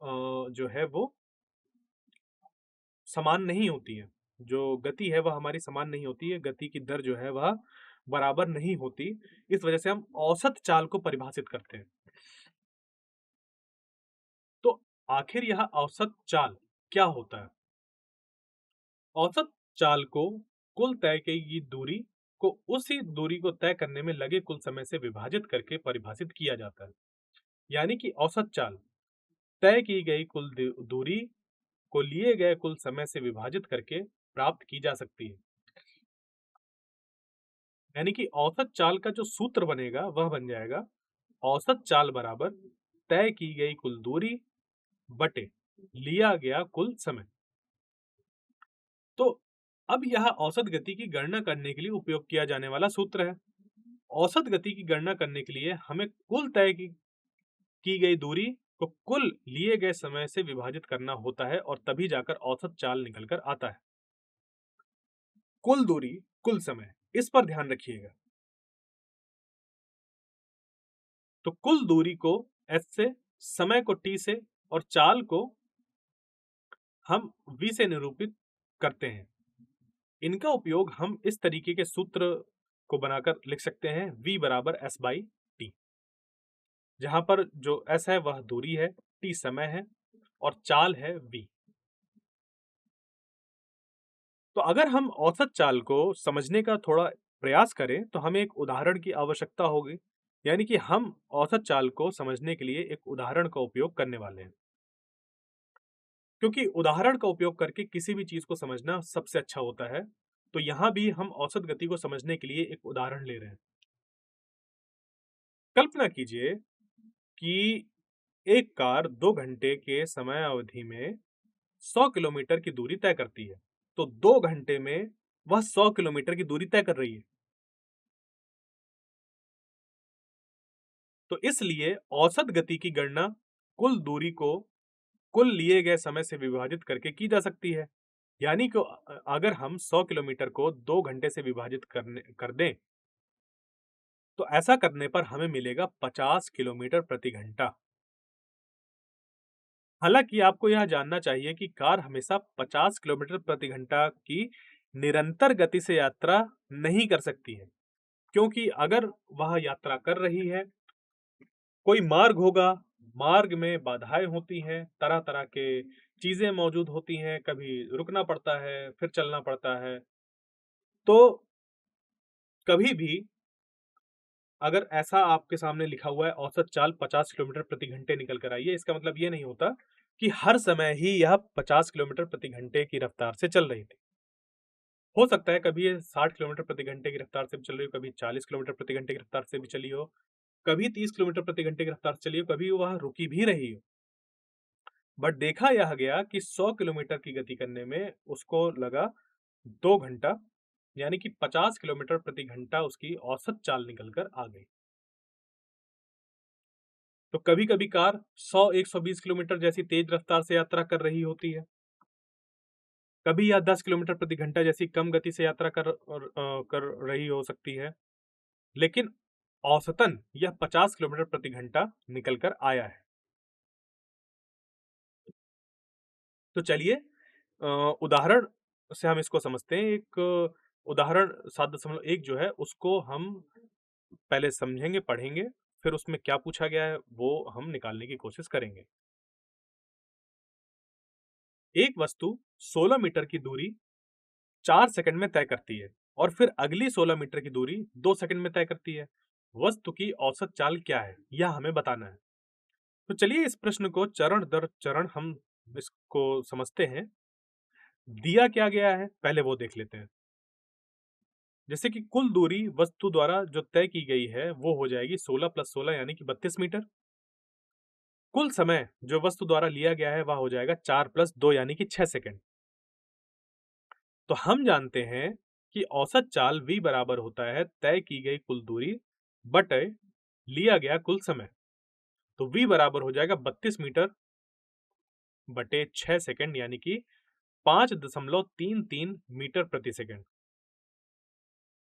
जो है वो समान नहीं होती है। जो गति है वह हमारी समान नहीं होती है, गति की दर जो है वह बराबर नहीं होती। इस वजह से हम औसत चाल को परिभाषित करते हैं। तो आखिर यह औसत चाल क्या होता है? औसत चाल को कुल तय की गई दूरी को उसी दूरी को तय करने में लगे कुल समय से विभाजित करके परिभाषित किया जाता है। यानी कि औसत चाल तय की गई कुल दूरी को लिए गए कुल समय से विभाजित करके प्राप्त की जा सकती है। यानी कि औसत चाल का जो सूत्र बनेगा वह बन जाएगा औसत चाल बराबर तय की गई कुल दूरी बटे लिया गया कुल समय। तो अब यह औसत गति की गणना करने के लिए उपयोग किया जाने वाला सूत्र है। औसत गति की गणना करने के लिए हमें कुल तय की गई दूरी को कुल लिए गए समय से विभाजित करना होता है और तभी जाकर औसत चाल निकल कर आता है। कुल दूरी, कुल समय, इस पर ध्यान रखिएगा। तो कुल दूरी को s से, समय को t से और चाल को हम v से निरूपित करते हैं। इनका उपयोग हम इस तरीके के सूत्र को बनाकर लिख सकते हैं, v बराबर s बाई टी, जहां पर जो s है वह दूरी है, t समय है और चाल है v। तो अगर हम औसत चाल को समझने का थोड़ा प्रयास करें तो हमें एक उदाहरण की आवश्यकता होगी, यानी कि हम औसत चाल को समझने के लिए एक उदाहरण का उपयोग करने वाले हैं, क्योंकि उदाहरण का उपयोग करके किसी भी चीज को समझना सबसे अच्छा होता है। तो यहां भी हम औसत गति को समझने के लिए एक उदाहरण ले रहे हैं। कल्पना कीजिए कि एक कार 2 घंटे के समय अवधि में 100 किलोमीटर की दूरी तय करती है। तो 2 घंटे में वह 100 किलोमीटर की दूरी तय कर रही है। तो इसलिए औसत गति की गणना कुल दूरी को कुल लिए गए समय से विभाजित करके की जा सकती है। यानी कि अगर हम 100 किलोमीटर को 2 घंटे से विभाजित कर दें तो ऐसा करने पर हमें मिलेगा 50 किलोमीटर प्रति घंटा। हालांकि आपको यह जानना चाहिए कि कार हमेशा 50 किलोमीटर प्रति घंटा की निरंतर गति से यात्रा नहीं कर सकती है, क्योंकि अगर वह यात्रा कर रही है, कोई मार्ग होगा, मार्ग में बाधाएं होती हैं, तरह तरह के चीजें मौजूद होती हैं, कभी रुकना पड़ता है, फिर चलना पड़ता है। तो कभी भी अगर ऐसा आपके सामने लिखा हुआ है औसत चाल 50 किलोमीटर प्रति घंटे निकल कर आई है, इसका मतलब ये नहीं होता कि हर समय ही यह 50 किलोमीटर प्रति घंटे की रफ्तार से चल रही थी। हो सकता है कभी ये 60 किलोमीटर प्रति घंटे की रफ्तार से भी चल रही हो, कभी 40 किलोमीटर प्रति घंटे की रफ्तार से भी चली हो, कभी 30 किलोमीटर प्रति घंटे की रफ्तार से चली हो, कभी वह रुकी भी रही हो। बट देखा यह गया कि 100 किलोमीटर की गति करने में उसको लगा 2 घंटा, यानी कि 50 किलोमीटर प्रति घंटा उसकी औसत चाल निकल कर आ गई। तो कभी कभी कार 100-120 किलोमीटर जैसी तेज रफ्तार से यात्रा कर रही होती है, कभी यह 10 किलोमीटर प्रति घंटा जैसी कम गति से यात्रा कर रही हो सकती है, लेकिन औसतन यह 50 किलोमीटर प्रति घंटा निकल कर आया है। तो चलिए उदाहरण से हम इसको समझते हैं। एक उदाहरण 7.1 जो है उसको हम पहले समझेंगे, पढ़ेंगे, फिर उसमें क्या पूछा गया है वो हम निकालने की कोशिश करेंगे। एक वस्तु 16 मीटर की दूरी 4 सेकंड में तय करती है और फिर अगली 16 मीटर की दूरी 2 सेकंड में तय करती है। वस्तु की औसत चाल क्या है, यह हमें बताना है। तो चलिए इस प्रश्न को चरण दर चरण हम इसको समझते हैं। दिया क्या गया है पहले वो देख लेते हैं। जैसे कि कुल दूरी वस्तु द्वारा जो तय की गई है वो हो जाएगी 16 + 16 यानी कि 32 मीटर। कुल समय जो वस्तु द्वारा लिया गया है वह हो जाएगा 4 + 2 यानी कि 6 सेकंड। तो हम जानते हैं कि औसत चाल v बराबर होता है तय की गई कुल दूरी बटे लिया गया कुल समय। तो v बराबर हो जाएगा 32 मीटर बटे 6 सेकंड यानी कि 5.33 मीटर प्रति सेकंड,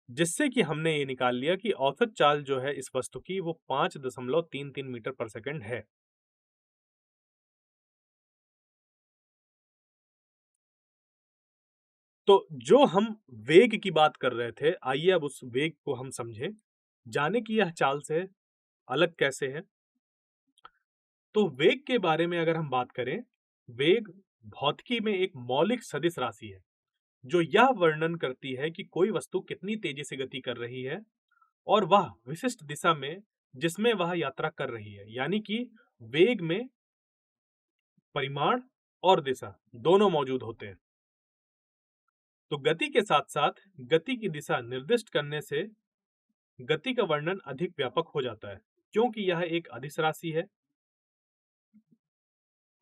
जिससे कि हमने ये निकाल लिया कि औसत चाल जो है इस वस्तु की वो 5.33 मीटर पर सेकंड है। तो जो हम वेग की बात कर रहे थे, आइए अब उस वेग को हम समझें, जाने कि यह चाल से अलग कैसे है। तो वेग के बारे में अगर हम बात करें, वेग भौतिकी में एक मौलिक सदिश राशि है जो यह वर्णन करती है कि कोई वस्तु कितनी तेजी से गति कर रही है और वह विशिष्ट दिशा में जिसमें वह यात्रा कर रही है। यानी कि वेग में परिमाण और दिशा दोनों मौजूद होते हैं। तो गति के साथ साथ गति की दिशा निर्दिष्ट करने से गति का वर्णन अधिक व्यापक हो जाता है, क्योंकि यह एक अदिश राशि है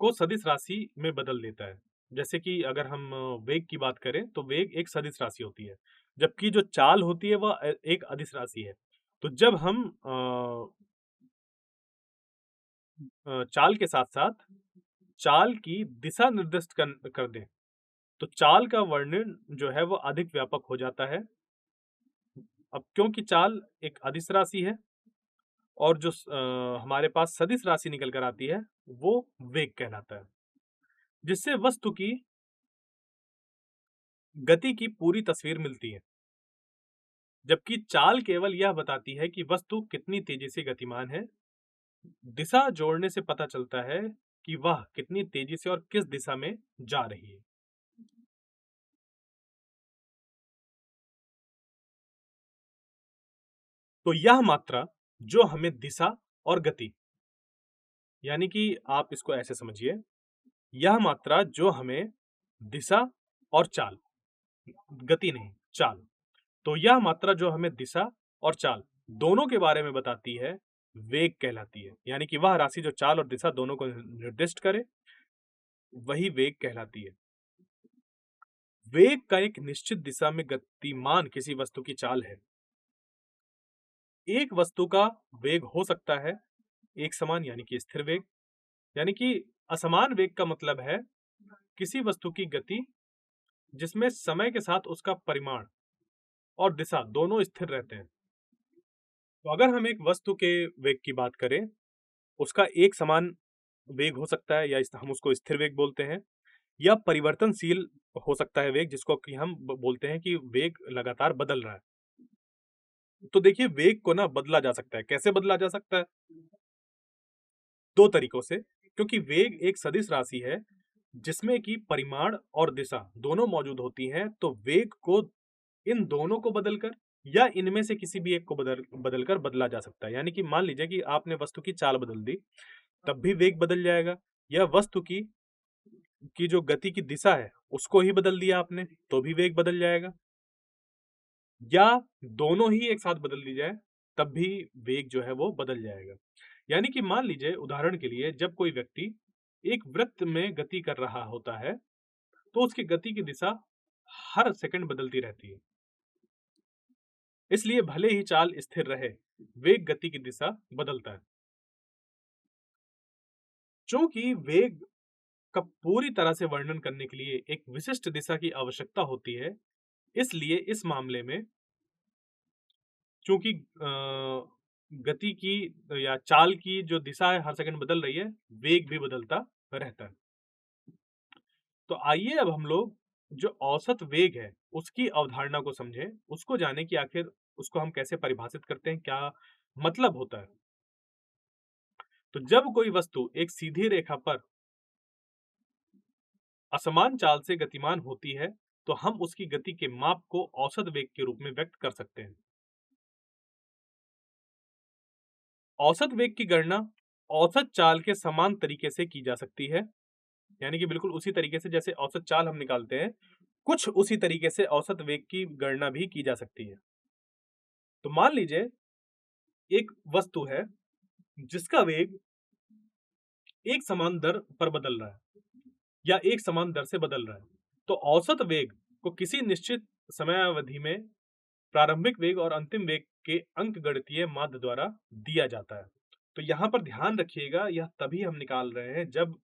को सदिश राशि में बदल देता है। जैसे कि अगर हम वेग की बात करें तो वेग एक सदिश राशि होती है, जबकि जो चाल होती है वह एक अदिश राशि है। तो जब हम चाल के साथ-साथ चाल की दिशा निर्दिष्ट कर दें, तो चाल का वर्णन जो है वो अधिक व्यापक हो जाता है। अब क्योंकि चाल एक अदिश राशि है और जो हमारे पास सदिश राशि निकल कर आती है, वो वेग कहलाता है, जिससे वस्तु की गति की पूरी तस्वीर मिलती है। जबकि चाल केवल यह बताती है कि वस्तु कितनी तेजी से गतिमान है। दिशा जोड़ने से पता चलता है कि वह कितनी तेजी से और किस दिशा में जा रही है। तो यह मात्रा जो हमें दिशा और गति, यानी कि आप इसको ऐसे समझिए, यह मात्रा जो हमें दिशा और चाल, गति नहीं, चाल, तो यह मात्रा जो हमें दिशा और चाल दोनों के बारे में बताती है, वेग कहलाती है। यानी कि वह राशि जो चाल और दिशा दोनों को निर्दिष्ट करे, वही वेग कहलाती है। वेग का एक निश्चित दिशा में गतिमान किसी वस्तु की चाल है। एक वस्तु का वेग हो सकता है एक समान, यानी कि स्थिर वेग, यानी कि असमान वेग का मतलब है किसी वस्तु की गति जिसमें समय के साथ उसका परिमाण और दिशा दोनों स्थिर रहते हैं। तो अगर हम एक वस्तु के वेग की बात करें, उसका एक समान वेग हो सकता है, या हम उसको स्थिर वेग बोलते हैं, या परिवर्तनशील हो सकता है वेग, जिसको कि हम बोलते हैं कि वेग लगातार बदल रहा है। तो देखिए, वेग को ना बदला जा सकता है। कैसे बदला जा सकता है? दो तरीकों से, क्योंकि वेग एक सदिश राशि है जिसमें कि परिमाण और दिशा दोनों मौजूद होती हैं। तो वेग को इन दोनों को बदलकर या इनमें से किसी भी एक को बदलकर बदला जा सकता है। यानी कि मान लीजिए कि आपने वस्तु की चाल बदल दी, तब भी वेग बदल जाएगा, या वस्तु की जो गति की दिशा है उसको ही बदल दिया आपने, तो भी वेग बदल जाएगा, या दोनों ही एक साथ बदल दी जाए तब भी वेग जो है वो बदल जाएगा। यानी कि मान लीजिए, उदाहरण के लिए, जब कोई व्यक्ति एक वृत्त में गति कर रहा होता है, तो उसकी गति की दिशा हर सेकंड बदलती रहती है। इसलिए भले ही चाल स्थिर रहे, वेग गति की दिशा बदलता है। चूंकि वेग का पूरी तरह से वर्णन करने के लिए एक विशिष्ट दिशा की आवश्यकता होती है, इसलिए इस मामले में चूंकि गति की या चाल की जो दिशा है हर सेकंड बदल रही है, वेग भी बदलता रहता है। तो आइए अब हम लोग जो औसत वेग है उसकी अवधारणा को समझें, उसको जाने कि आखिर उसको हम कैसे परिभाषित करते हैं, क्या मतलब होता है। तो जब कोई वस्तु एक सीधी रेखा पर असमान चाल से गतिमान होती है, तो हम उसकी गति के माप को औसत वेग के रूप में व्यक्त कर सकते हैं। औसत वेग की गणना औसत चाल के समान तरीके से की जा सकती है, यानी कि बिल्कुल उसी तरीके से जैसे औसत चाल हम निकालते हैं, कुछ उसी तरीके से औसत वेग की गणना भी की जा सकती है। तो मान लीजिए, एक वस्तु है जिसका वेग एक समान दर पर बदल रहा है, या एक समान दर से बदल रहा है। तो औसत वेग को किसी निश्चित समयावधि में प्रारंभिक वेग और अंतिम वेग के अंकगणितीय माध्य द्वारा दिया जाता है। तो यहाँ पर ध्यान रखिएगा, यह तभी हम निकाल रहे हैं जब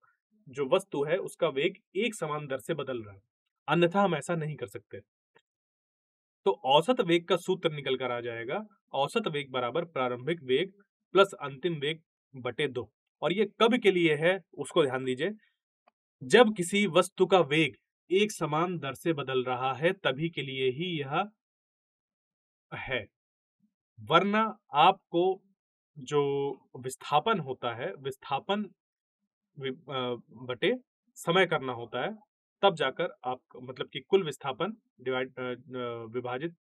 जो वस्तु है उसका वेग एक समान दर से बदल रहा है, अन्यथा हम ऐसा नहीं कर सकते। तो औसत वेग का सूत्र निकल कर आ जाएगा, औसत वेग बराबर प्रारंभिक वेग प्लस अंतिम वेग बटे 2। और ये कब के लिए है उसको ध्यान दीजिए, जब किसी वस्तु का वेग एक समान दर से बदल रहा है तभी के लिए ही यह है। वरना आपको जो विस्थापन होता है, विस्थापन बटे समय करना होता है, तब जाकर आप मतलब कि कुल विस्थापन विभाजित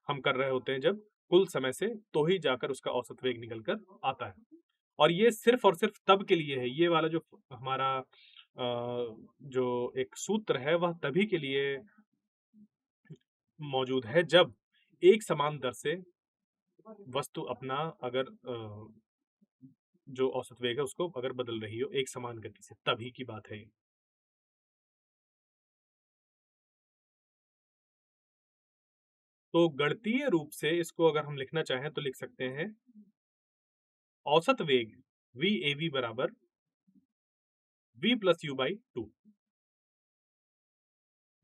हम कर रहे होते हैं जब कुल समय से, तो ही जाकर उसका औसत वेग निकल कर आता है। और ये सिर्फ और सिर्फ तब के लिए है, ये वाला जो हमारा जो एक सूत्र है वह तभी के लिए मौजूद है जब एक समान दर से वस्तु अपना अगर जो औसत वेग है उसको अगर बदल रही हो एक समान गति से, तभी की बात है ये। तो गणितीय रूप से इसको अगर हम लिखना चाहें तो लिख सकते हैं, औसत वेग वी ए वी बराबर v प्लस यू बाई 2,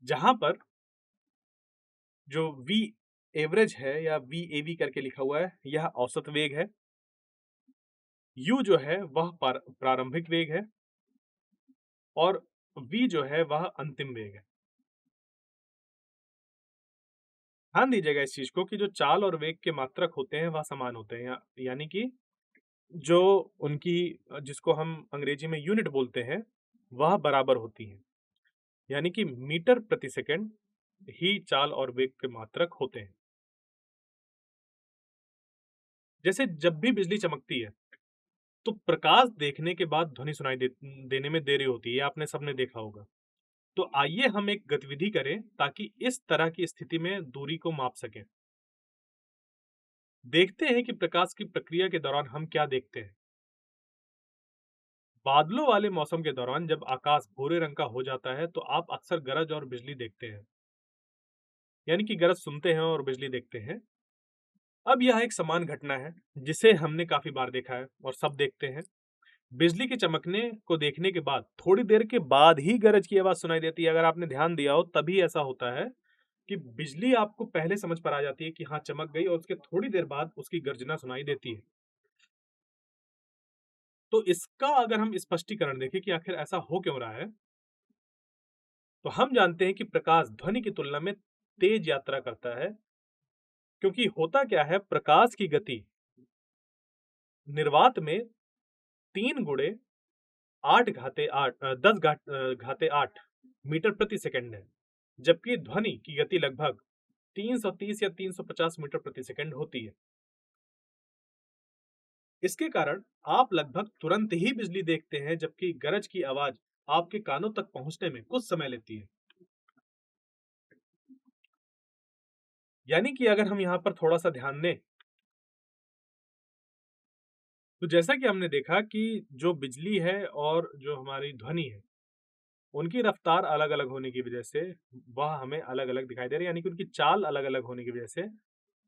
जहां पर जो v एवरेज है या वी ए वी करके लिखा हुआ है, यह औसत वेग है। u जो है वह प्रारंभिक वेग है और v जो है वह अंतिम वेग है। ध्यान दीजिएगा इस चीज को कि जो चाल और वेग के मात्रक होते हैं वह समान होते हैं, यानी कि जो उनकी जिसको हम अंग्रेजी में यूनिट बोलते हैं वह बराबर होती है, यानी कि मीटर प्रति सेकंड ही चाल और वेग के मात्रक होते हैं। जैसे जब भी बिजली चमकती है तो प्रकाश देखने के बाद ध्वनि सुनाई देने में देरी होती है, आपने सबने देखा होगा। तो आइए हम एक गतिविधि करें ताकि इस तरह की स्थिति में दूरी को माप सकें। देखते हैं कि प्रकाश की प्रक्रिया के दौरान हम क्या देखते हैं। बादलों वाले मौसम के दौरान जब आकाश भूरे रंग का हो जाता है तो आप अक्सर गरज और बिजली देखते हैं, यानी कि गरज सुनते हैं और बिजली देखते हैं। अब यह एक समान घटना है जिसे हमने काफी बार देखा है और सब देखते हैं। बिजली के चमकने को देखने के बाद थोड़ी देर के बाद ही गरज की आवाज सुनाई देती है। अगर आपने ध्यान दिया हो तभी ऐसा होता है कि बिजली आपको पहले समझ पर आ जाती है कि हाँ चमक गई, और उसके थोड़ी देर बाद उसकी गर्जना सुनाई देती है। तो इसका अगर हम स्पष्टीकरण देखें कि आखिर ऐसा हो क्यों रहा है, तो हम जानते हैं कि प्रकाश ध्वनि की तुलना में तेज यात्रा करता है, क्योंकि होता क्या है, प्रकाश की गति निर्वात में 3 × 10⁸ मीटर प्रति सेकंड है, जबकि ध्वनि की गति लगभग 330 या 350 मीटर प्रति सेकंड होती है। इसके कारण आप लगभग तुरंत ही बिजली देखते हैं, जबकि गरज की आवाज आपके कानों तक पहुंचने में कुछ समय लेती है। यानी कि अगर हम यहां पर थोड़ा सा ध्यान दें तो जैसा कि हमने देखा कि जो बिजली है और जो हमारी ध्वनि है, उनकी रफ्तार अलग-अलग होने की वजह से वह हमें अलग-अलग दिखाई दे रही है, यानी कि उनकी चाल अलग-अलग होने की वजह से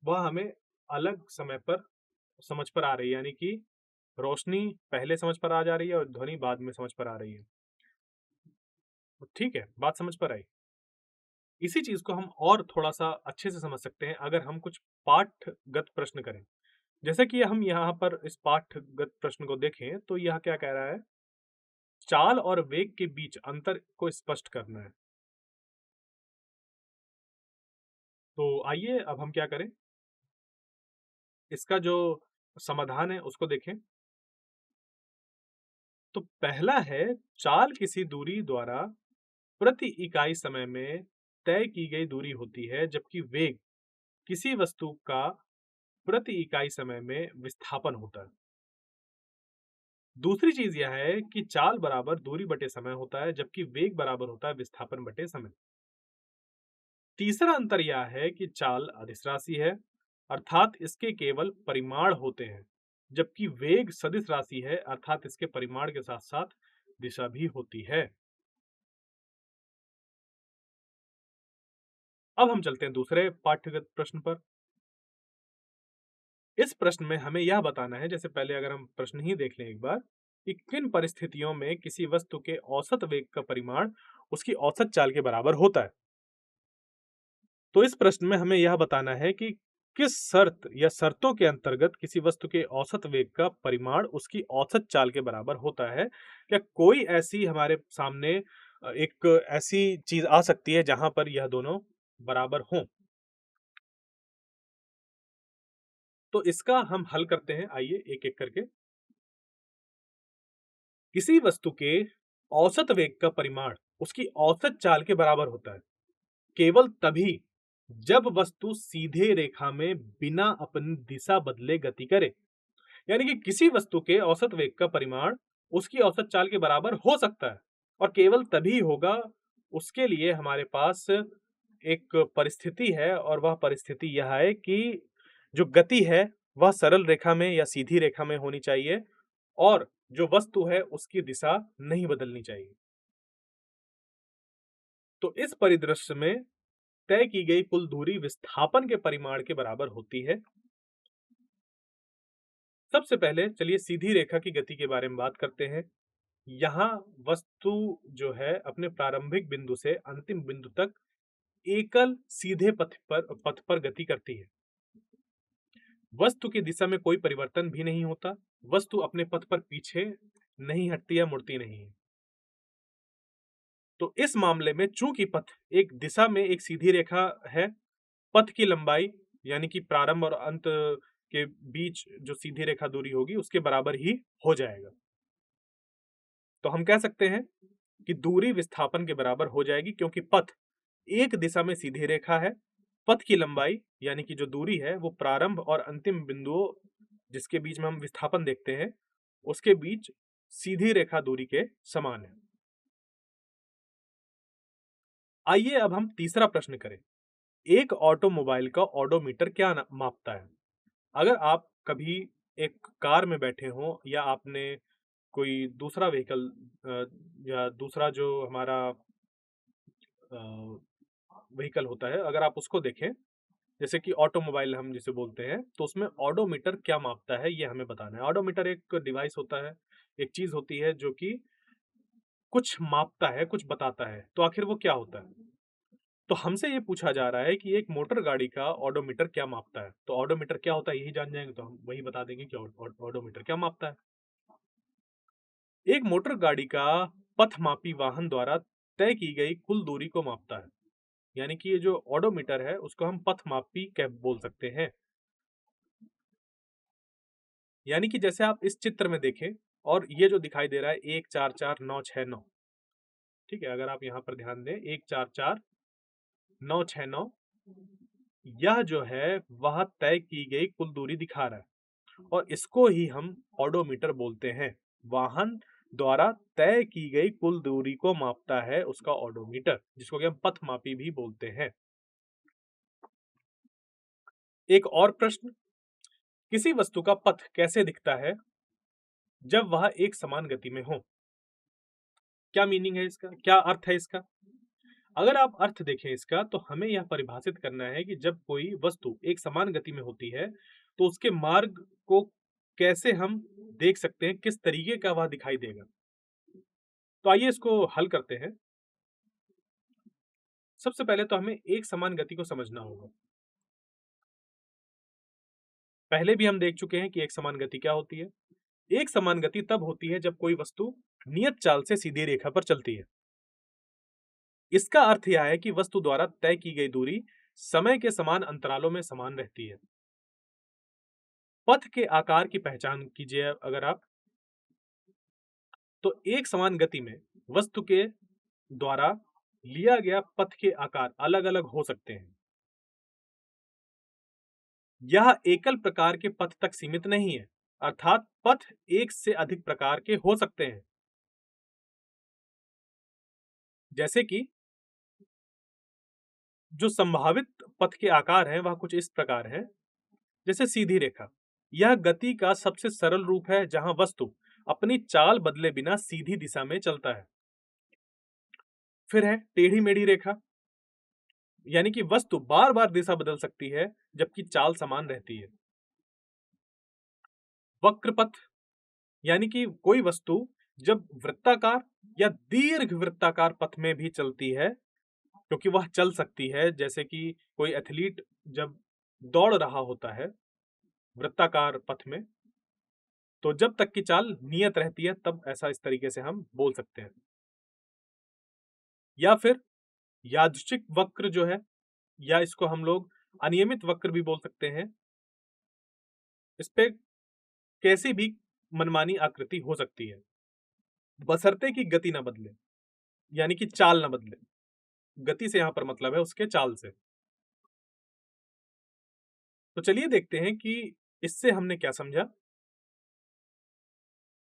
वह हमें अलग समय पर समझ पर आ रही है, यानी कि रोशनी पहले समझ पर आ जा रही है और ध्वनि बाद में समझ पर आ रही है। तो ठीक है, बात समझ पर आई। इसी चीज को हम और थोड़ा सा अच्छे से समझ सकते हैं अगर हम कुछ पाठगत प्रश्न करें। जैसे कि हम यहाँ पर इस पाठगत प्रश्न को देखें तो यह क्या कह रहा है, चाल और वेग के बीच अंतर को स्पष्ट करना है। तो आइए अब हम क्या करें, इसका जो समाधान है उसको देखें। तो पहला है, चाल किसी दूरी द्वारा प्रति इकाई समय में तय की गई दूरी होती है, जबकि वेग किसी वस्तु का प्रति इकाई समय में विस्थापन होता है। दूसरी चीज यह है कि चाल बराबर दूरी बटे समय होता है, जबकि वेग बराबर होता है विस्थापन बटे समय। तीसरा अंतर यह है कि चाल अदिश राशि है, अर्थात इसके केवल परिमाण होते हैं, जबकि वेग सदिश राशि है, अर्थात इसके परिमाण के साथ साथ दिशा भी होती है। अब हम चलते हैं दूसरे पाठ्यगत प्रश्न पर। इस प्रश्न में हमें यह बताना है, जैसे पहले अगर हम प्रश्न ही देख लें एक बार, कि किन परिस्थितियों में किसी वस्तु के औसत वेग का परिमाण उसकी औसत चाल के बराबर होता है। तो इस प्रश्न में हमें यह बताना है कि किस शर्त या शर्तों के अंतर्गत किसी वस्तु के औसत वेग का परिमाण उसकी औसत चाल के बराबर होता है। क्या कोई ऐसी हमारे सामने एक ऐसी चीज आ सकती है जहां पर यह दोनों बराबर हों? तो इसका हम हल करते हैं, आइए एक एक करके। किसी वस्तु के औसत वेग का परिमाण उसकी औसत चाल के बराबर होता है केवल तभी जब वस्तु सीधे रेखा में बिना अपनी दिशा बदले गति करे। यानी कि किसी वस्तु के औसत वेग का परिमाण उसकी औसत चाल के बराबर हो सकता है और केवल तभी होगा, उसके लिए हमारे पास एक परिस्थिति है, और वह परिस्थिति यह है कि जो गति है वह सरल रेखा में या सीधी रेखा में होनी चाहिए और जो वस्तु है उसकी दिशा नहीं बदलनी चाहिए। तो इस परिदृश्य में तय की गई कुल दूरी विस्थापन के परिमाण के बराबर होती है। सबसे पहले चलिए सीधी रेखा की गति के बारे में बात करते हैं। यहाँ वस्तु जो है अपने प्रारंभिक बिंदु से अंतिम बिंदु तक एकल सीधे पथ पर गति करती है। वस्तु की दिशा में कोई परिवर्तन भी नहीं होता। वस्तु अपने पथ पर पीछे नहीं हटती या मुड़ती नहीं है। तो इस मामले में चूंकि पथ एक दिशा में एक सीधी रेखा है, पथ की लंबाई यानी कि प्रारंभ और अंत के बीच जो सीधी रेखा दूरी होगी उसके बराबर ही हो जाएगा। तो हम कह सकते हैं कि दूरी विस्थापन के बराबर हो जाएगी, क्योंकि पथ एक दिशा में सीधी रेखा है। पथ की लंबाई यानी कि जो दूरी है वो प्रारंभ और अंतिम बिंदुओं जिसके बीच में हम विस्थापन देखते हैं उसके बीच सीधी रेखा दूरी के समान है। आइए अब हम तीसरा प्रश्न करें। एक ऑटोमोबाइल का ओडोमीटर क्या मापता है? अगर आप कभी एक कार में बैठे हों या आपने कोई दूसरा व्हीकल या दूसरा जो हमारा व्हीकल होता है, अगर आप उसको देखें, जैसे कि ऑटोमोबाइल हम जिसे बोलते हैं, तो उसमें ओडोमीटर क्या मापता है ये हमें बताना है। ओडोमीटर एक डिवाइस होता है, एक चीज होती है जो कि कुछ मापता है, कुछ बताता है। तो आखिर वो क्या होता है? तो हमसे ये पूछा जा रहा है कि एक मोटर गाड़ी का ओडोमीटर क्या मापता है। तो ओडोमीटर क्या होता है यही जान जाएंगे तो हम वही बता देंगे कि ओडोमीटर क्या मापता है। एक मोटर गाड़ी का पथमापी वाहन द्वारा तय की गई कुल दूरी को मापता है। यानी कि ये जो ओडोमीटर है उसको हम पथमापी कह बोल सकते हैं। यानी कि जैसे आप इस चित्र में देखें और ये जो दिखाई दे रहा है 144969, ठीक है, अगर आप यहाँ पर ध्यान दें 144969, यह जो है वह तय की गई कुल दूरी दिखा रहा है और इसको ही हम ओडोमीटर बोलते हैं। वाहन द्वारा तय की गई कुल दूरी को मापता है उसका ओडोमीटर, जिसको कि हम पथमापी भी बोलते हैं। एक और प्रश्न, किसी वस्तु का पथ कैसे दिखता है जब वह एक समान गति में हो? क्या मीनिंग है इसका, क्या अर्थ है इसका? अगर आप अर्थ देखें इसका तो हमें यह परिभाषित करना है कि जब कोई वस्तु एक समान गति में होती है तो उसके मार्ग को कैसे हम देख सकते हैं, किस तरीके का वह दिखाई देगा। तो आइए इसको हल करते हैं। सबसे पहले तो हमें एक समान गति को समझना होगा। पहले भी हम देख चुके हैं कि एक समान गति क्या होती है। एक समान गति तब होती है जब कोई वस्तु नियत चाल से सीधी रेखा पर चलती है। इसका अर्थ यह है कि वस्तु द्वारा तय की गई दूरी समय के समान अंतरालों में समान रहती है। पथ के आकार की पहचान कीजिए अगर आप, तो एक समान गति में वस्तु के द्वारा लिया गया पथ के आकार अलग अलग हो सकते हैं। यह एकल प्रकार के पथ तक सीमित नहीं है, अर्थात पथ एक से अधिक प्रकार के हो सकते हैं। जैसे कि जो संभावित पथ के आकार हैं वह कुछ इस प्रकार हैं। जैसे सीधी रेखा, यह गति का सबसे सरल रूप है जहां वस्तु अपनी चाल बदले बिना सीधी दिशा में चलता है। फिर है टेढ़ी मेढ़ी रेखा, यानी कि वस्तु बार बार दिशा बदल सकती है जबकि चाल समान रहती है। वक्र पथ, यानी कि कोई वस्तु जब वृत्ताकार या दीर्घ वृत्ताकार पथ में भी चलती है, क्योंकि वह चल सकती है। जैसे कि कोई एथलीट जब दौड़ रहा होता है वृत्ताकार पथ में, तो जब तक की चाल नियत रहती है तब ऐसा इस तरीके से हम बोल सकते हैं। या फिर यादृच्छिक वक्र जो है, या इसको हम लोग अनियमित वक्र भी बोल सकते हैं। इस पे कैसी भी मनमानी आकृति हो सकती है बशर्ते कि गति ना बदले, यानी कि चाल ना बदले। गति से यहां पर मतलब है उसके चाल से। तो चलिए देखते हैं कि इससे हमने क्या समझा।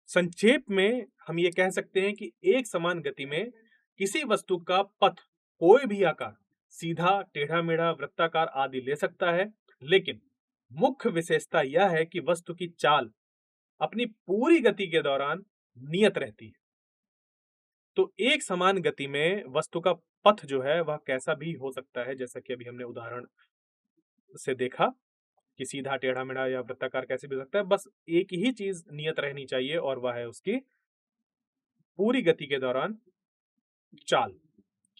संक्षेप में हम ये कह सकते हैं कि एक समान गति में किसी वस्तु का पथ कोई भी आकार, सीधा, टेढ़ा मेढ़ा, वृत्ताकार आदि ले सकता है, लेकिन मुख्य विशेषता यह है कि वस्तु की चाल अपनी पूरी गति के दौरान नियत रहती है। तो एक समान गति में वस्तु का पथ जो है वह कैसा भी हो सकता है, जैसा कि अभी हमने उदाहरण से देखा। कि सीधा, टेढ़ा-मेढ़ा या वृत्ताकार कैसे भी हो सकता है। बस एक ही चीज़ नियत रहनी चाहिए और वह है उसकी पूरी गति के दौरान चाल।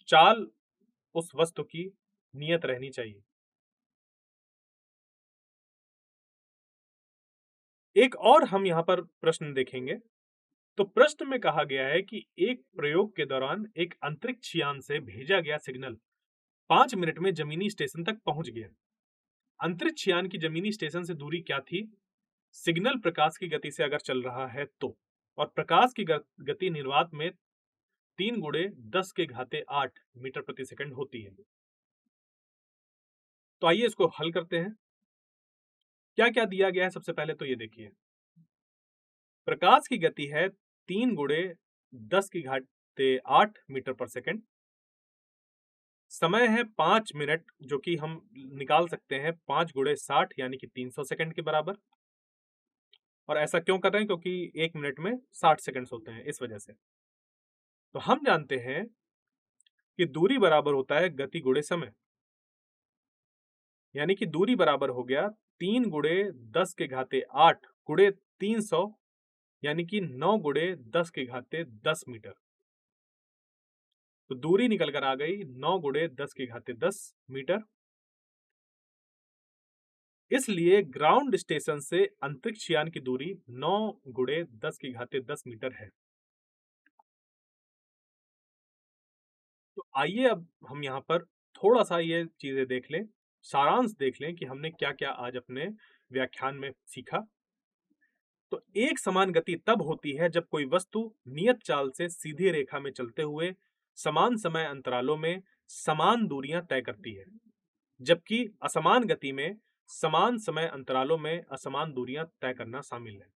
चाल उस वस्तु की नियत रहनी चाहिए। एक और हम यहाँ पर प्रश्न देखेंगे। तो प्रश्न में कहा गया है कि एक प्रयोग के दौरान एक अंतरिक्ष यान से भेजा गया सिग्नल 5 मिनट में जमीनी स्टेशन तक पहुंच गया। अंतरिक्ष यान की जमीनी स्टेशन से दूरी क्या थी? सिग्नल प्रकाश की गति से अगर चल रहा है तो, और प्रकाश की गति निर्वात में 3 गुणे 10 के घाते 8 मीटर प्रति सेकंड होती है। तो आइए इसको हल करते हैं। क्या क्या दिया गया है सबसे पहले तो ये देखिए। प्रकाश की गति है 3 गुणे 10 की घाते 8 मीटर पर सेकंड। समय है 5 मिनट, जो कि हम निकाल सकते हैं 5 गुणे 60 यानी कि 300 सेकंड के बराबर। और ऐसा क्यों कर रहे हैं? क्योंकि 1 मिनट में 60 सेकंड्स होते हैं, इस वजह से। तो हम जानते हैं कि दूरी बराबर होता है गति गुणे समय, यानी कि दूरी बराबर हो गया 3 गुणे 10 के घाते 8 गुणे 300 यानी कि 9 गुणे 10 के घाते 10 मीटर। तो दूरी निकल कर आ गई 9 गुणे 10 के घाते 10 मीटर। इसलिए ग्राउंड स्टेशन से अंतरिक्ष यान की दूरी 9 गुणे 10 की घाते 10 मीटर है। तो आइए अब हम यहाँ पर थोड़ा सा ये चीजें देख लें, सारांश देख लें कि हमने क्या क्या आज अपने व्याख्यान में सीखा। तो एक समान गति तब होती है जब कोई वस्तु नियत चाल से सीधी रेखा में चलते हुए समान समय अंतरालों में समान दूरियां तय करती है, जबकि असमान गति में समान समय अंतरालों में असमान दूरियां तय करना शामिल है।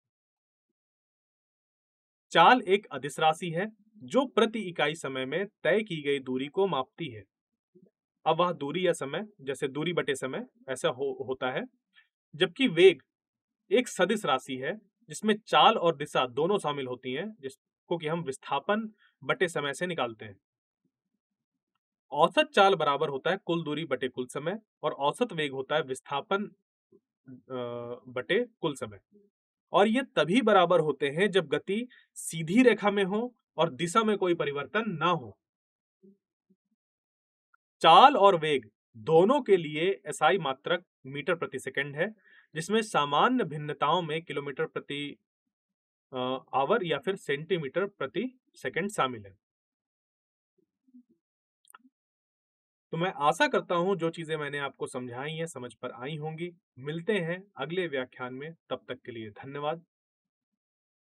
चाल एक अदिश राशि है जो प्रति इकाई समय में तय की गई दूरी को मापती है। अब वह दूरी या समय, जैसे दूरी बटे समय, ऐसा होता है। जबकि वेग एक सदिश राशि है जिसमें चाल और दिशा दोनों शामिल होती हैं, जिसको कि हम विस्थापन बटे समय से निकालते हैं। औसत चाल बराबर होता है कुल दूरी बटे कुल समय, और औसत वेग होता है विस्थापन बटे कुल समय। और ये तभी बराबर होते हैं जब गति सीधी रेखा में हो और दिशा में कोई परिवर्तन ना हो। चाल और वेग दोनों के लिए एसआई मात्रक मीटर प्रति सेकंड है, जिसमें सामान्य भिन्नताओं में किलोमीटर प्रति आवर या फिर सेंटीमीटर प्रति सेकंड शामिल है। तो मैं आशा करता हूं जो चीजें मैंने आपको समझाई हैं समझ पर आई होंगी। मिलते हैं अगले व्याख्यान में, तब तक के लिए धन्यवाद।